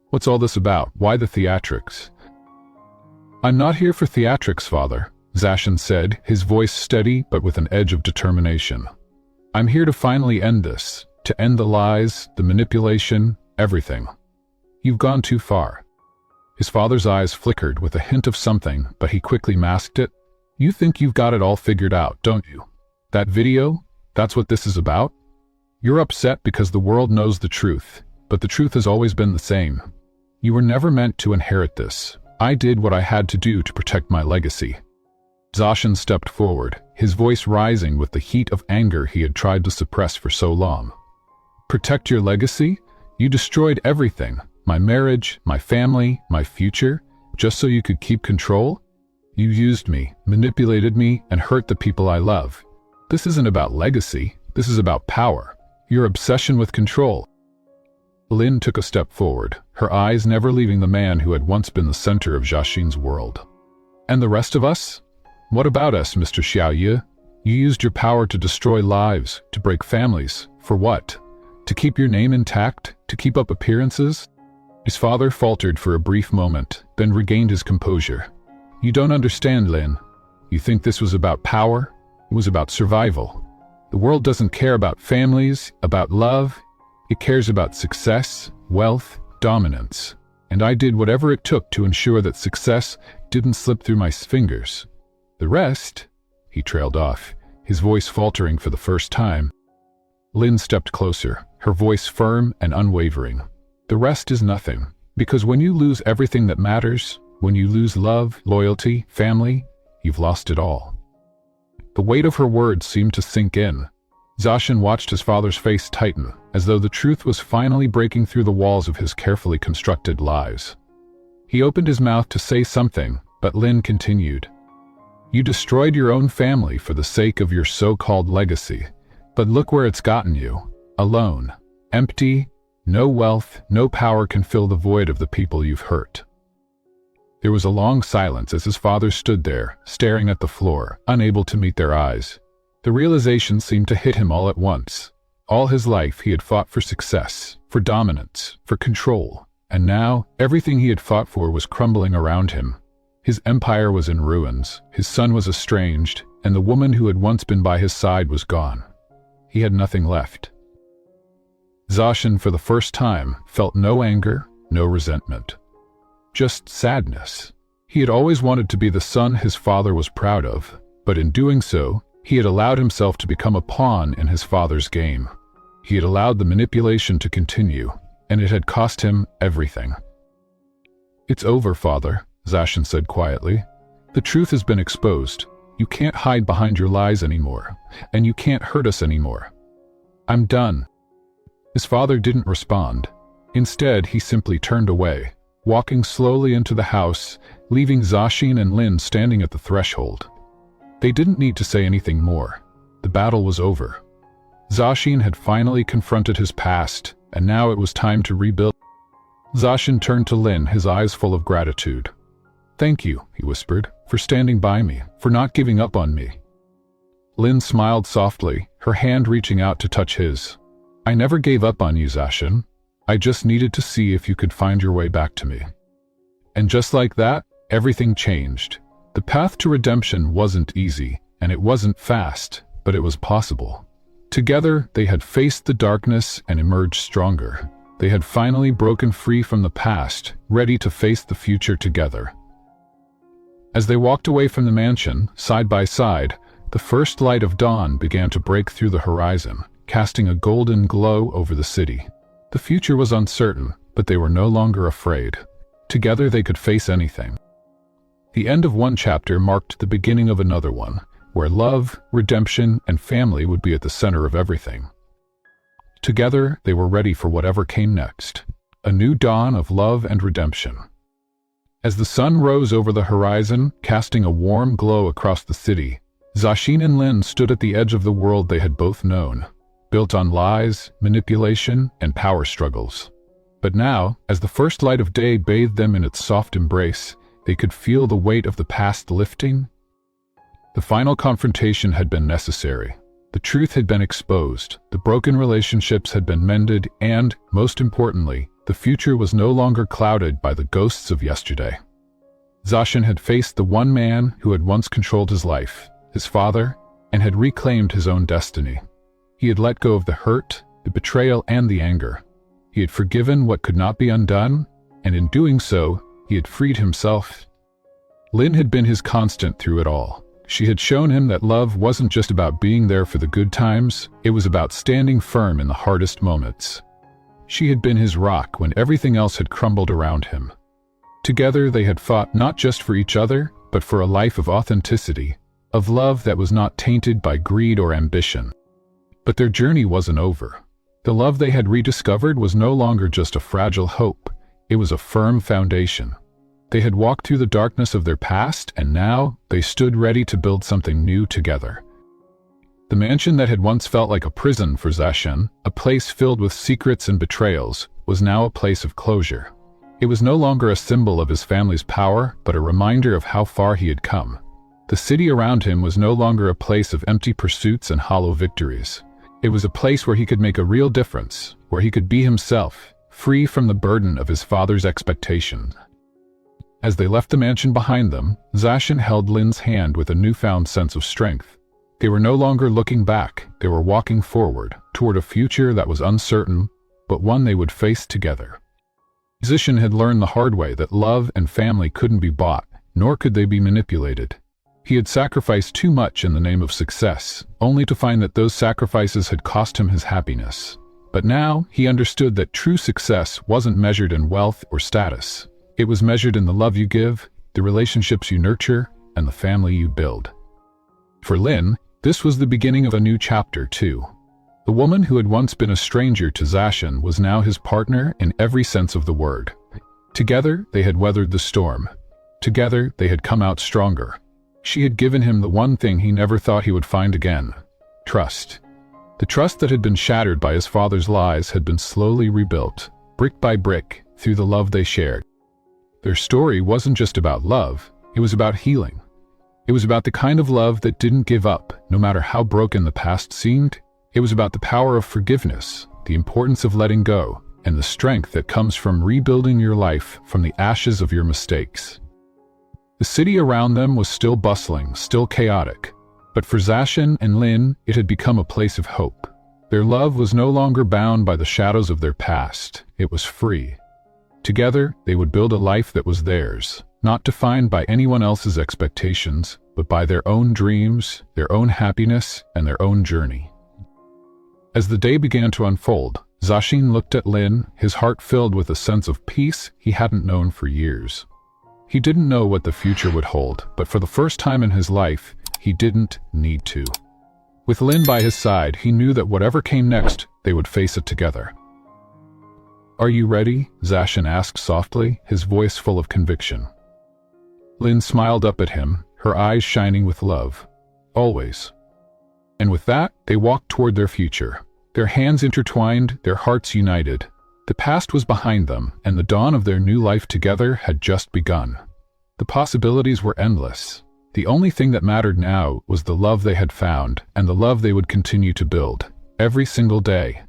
What's all this about? Why the theatrics? I'm not here for theatrics, father, Zashin said, his voice steady but with an edge of determination. I'm here to finally end this, to end the lies, the manipulation, everything. You've gone too far. His father's eyes flickered with a hint of something, but he quickly masked it. You think you've got it all figured out, don't you? That video? That's what this is about? You're upset because the world knows the truth, but the truth has always been the same. You were never meant to inherit this. I did what I had to do to protect my legacy. Zashin stepped forward, his voice rising with the heat of anger he had tried to suppress for so long. Protect your legacy? You destroyed everything. My marriage, my family, my future, just so you could keep control? You used me, manipulated me, and hurt the people I love. This isn't about legacy. This is about power. Your obsession with control. Lin took a step forward, her eyes never leaving the man who had once been the center of Zashin's world. And the rest of us? What about us, Mr. Xiao Ye? You used your power to destroy lives, to break families. For what? To keep your name intact? To keep up appearances? His father faltered for a brief moment, then regained his composure. You don't understand, Lin. You think this was about power? It was about survival. The world doesn't care about families, about love. It cares about success, wealth, dominance. And I did whatever it took to ensure that success didn't slip through my fingers. The rest, he trailed off, his voice faltering for the first time. Lin stepped closer, her voice firm and unwavering. "The rest is nothing, because when you lose everything that matters, when you lose love, loyalty, family, you've lost it all." The weight of her words seemed to sink in. Zashin watched his father's face tighten, as though the truth was finally breaking through the walls of his carefully constructed lies. He opened his mouth to say something, but Lin continued. "You destroyed your own family for the sake of your so-called legacy, but look where it's gotten you. Alone, empty, no wealth, no power can fill the void of the people you've hurt." There was a long silence as his father stood there, staring at the floor, unable to meet their eyes. The realization seemed to hit him all at once. All his life he had fought for success, for dominance, for control, and now everything he had fought for was crumbling around him. His empire was in ruins, his son was estranged, and the woman who had once been by his side was gone. He had nothing left. Zashin, for the first time, felt no anger, no resentment. Just sadness. He had always wanted to be the son his father was proud of, but in doing so, he had allowed himself to become a pawn in his father's game. He had allowed the manipulation to continue, and it had cost him everything. "It's over, father," Zashin said quietly. "The truth has been exposed. You can't hide behind your lies anymore, and you can't hurt us anymore. I'm done." His father didn't respond. Instead, he simply turned away, walking slowly into the house, leaving Zashin and Lin standing at the threshold. They didn't need to say anything more. The battle was over. Zashin had finally confronted his past, and now it was time to rebuild. Zashin turned to Lin, his eyes full of gratitude. "Thank you," he whispered, "for standing by me, for not giving up on me." Lin smiled softly, her hand reaching out to touch his. "I never gave up on you, Zashin. I just needed to see if you could find your way back to me." And just like that, everything changed. The path to redemption wasn't easy, and it wasn't fast, but it was possible. Together, they had faced the darkness and emerged stronger. They had finally broken free from the past, ready to face the future together. As they walked away from the mansion, side by side, the first light of dawn began to break through the horizon, casting a golden glow over the city. The future was uncertain, but they were no longer afraid. Together they could face anything. The end of one chapter marked the beginning of another one, where love, redemption, and family would be at the center of everything. Together, they were ready for whatever came next, a new dawn of love and redemption. As the sun rose over the horizon, casting a warm glow across the city, Zashin and Lin stood at the edge of the world they had both known, built on lies, manipulation, and power struggles. But now, as the first light of day bathed them in its soft embrace, they could feel the weight of the past lifting. The final confrontation had been necessary. The truth had been exposed, the broken relationships had been mended, and, most importantly, the future was no longer clouded by the ghosts of yesterday. Zashin had faced the one man who had once controlled his life, his father, and had reclaimed his own destiny. He had let go of the hurt, the betrayal, and the anger. He had forgiven what could not be undone, and in doing so, he had freed himself. Lin had been his constant through it all. She had shown him that love wasn't just about being there for the good times, it was about standing firm in the hardest moments. She had been his rock when everything else had crumbled around him. Together they had fought not just for each other, but for a life of authenticity, of love that was not tainted by greed or ambition. But their journey wasn't over. The love they had rediscovered was no longer just a fragile hope, it was a firm foundation. They had walked through the darkness of their past, and now they stood ready to build something new together. The mansion that had once felt like a prison for Zashin, a place filled with secrets and betrayals, was now a place of closure. It was no longer a symbol of his family's power, but a reminder of how far he had come. The city around him was no longer a place of empty pursuits and hollow victories. It was a place where he could make a real difference, where he could be himself, free from the burden of his father's expectations. As they left the mansion behind them, Zashin held Lin's hand with a newfound sense of strength. They were no longer looking back, they were walking forward, toward a future that was uncertain, but one they would face together. Zashin had learned the hard way that love and family couldn't be bought, nor could they be manipulated. He had sacrificed too much in the name of success, only to find that those sacrifices had cost him his happiness. But now he understood that true success wasn't measured in wealth or status. It was measured in the love you give, the relationships you nurture, and the family you build. For Lin, this was the beginning of a new chapter too. The woman who had once been a stranger to Zashin was now his partner in every sense of the word. Together, they had weathered the storm. Together, they had come out stronger. She had given him the one thing he never thought he would find again: trust. The trust that had been shattered by his father's lies had been slowly rebuilt, brick by brick, through the love they shared. Their story wasn't just about love, it was about healing. It was about the kind of love that didn't give up, no matter how broken the past seemed. It was about the power of forgiveness, the importance of letting go, and the strength that comes from rebuilding your life from the ashes of your mistakes. The city around them was still bustling, still chaotic, but for Zashin and Lin, it had become a place of hope. Their love was no longer bound by the shadows of their past, it was free. Together, they would build a life that was theirs, not defined by anyone else's expectations, but by their own dreams, their own happiness, and their own journey. As the day began to unfold, Zashin looked at Lin, his heart filled with a sense of peace he hadn't known for years. He didn't know what the future would hold, but for the first time in his life, he didn't need to. With Lin by his side, he knew that whatever came next, they would face it together. "Are you ready?" Zashin asked softly, his voice full of conviction. Lin smiled up at him, her eyes shining with love. "Always." And with that, they walked toward their future. Their hands intertwined, their hearts united. The past was behind them, and the dawn of their new life together had just begun. The possibilities were endless. The only thing that mattered now was the love they had found, and the love they would continue to build, every single day,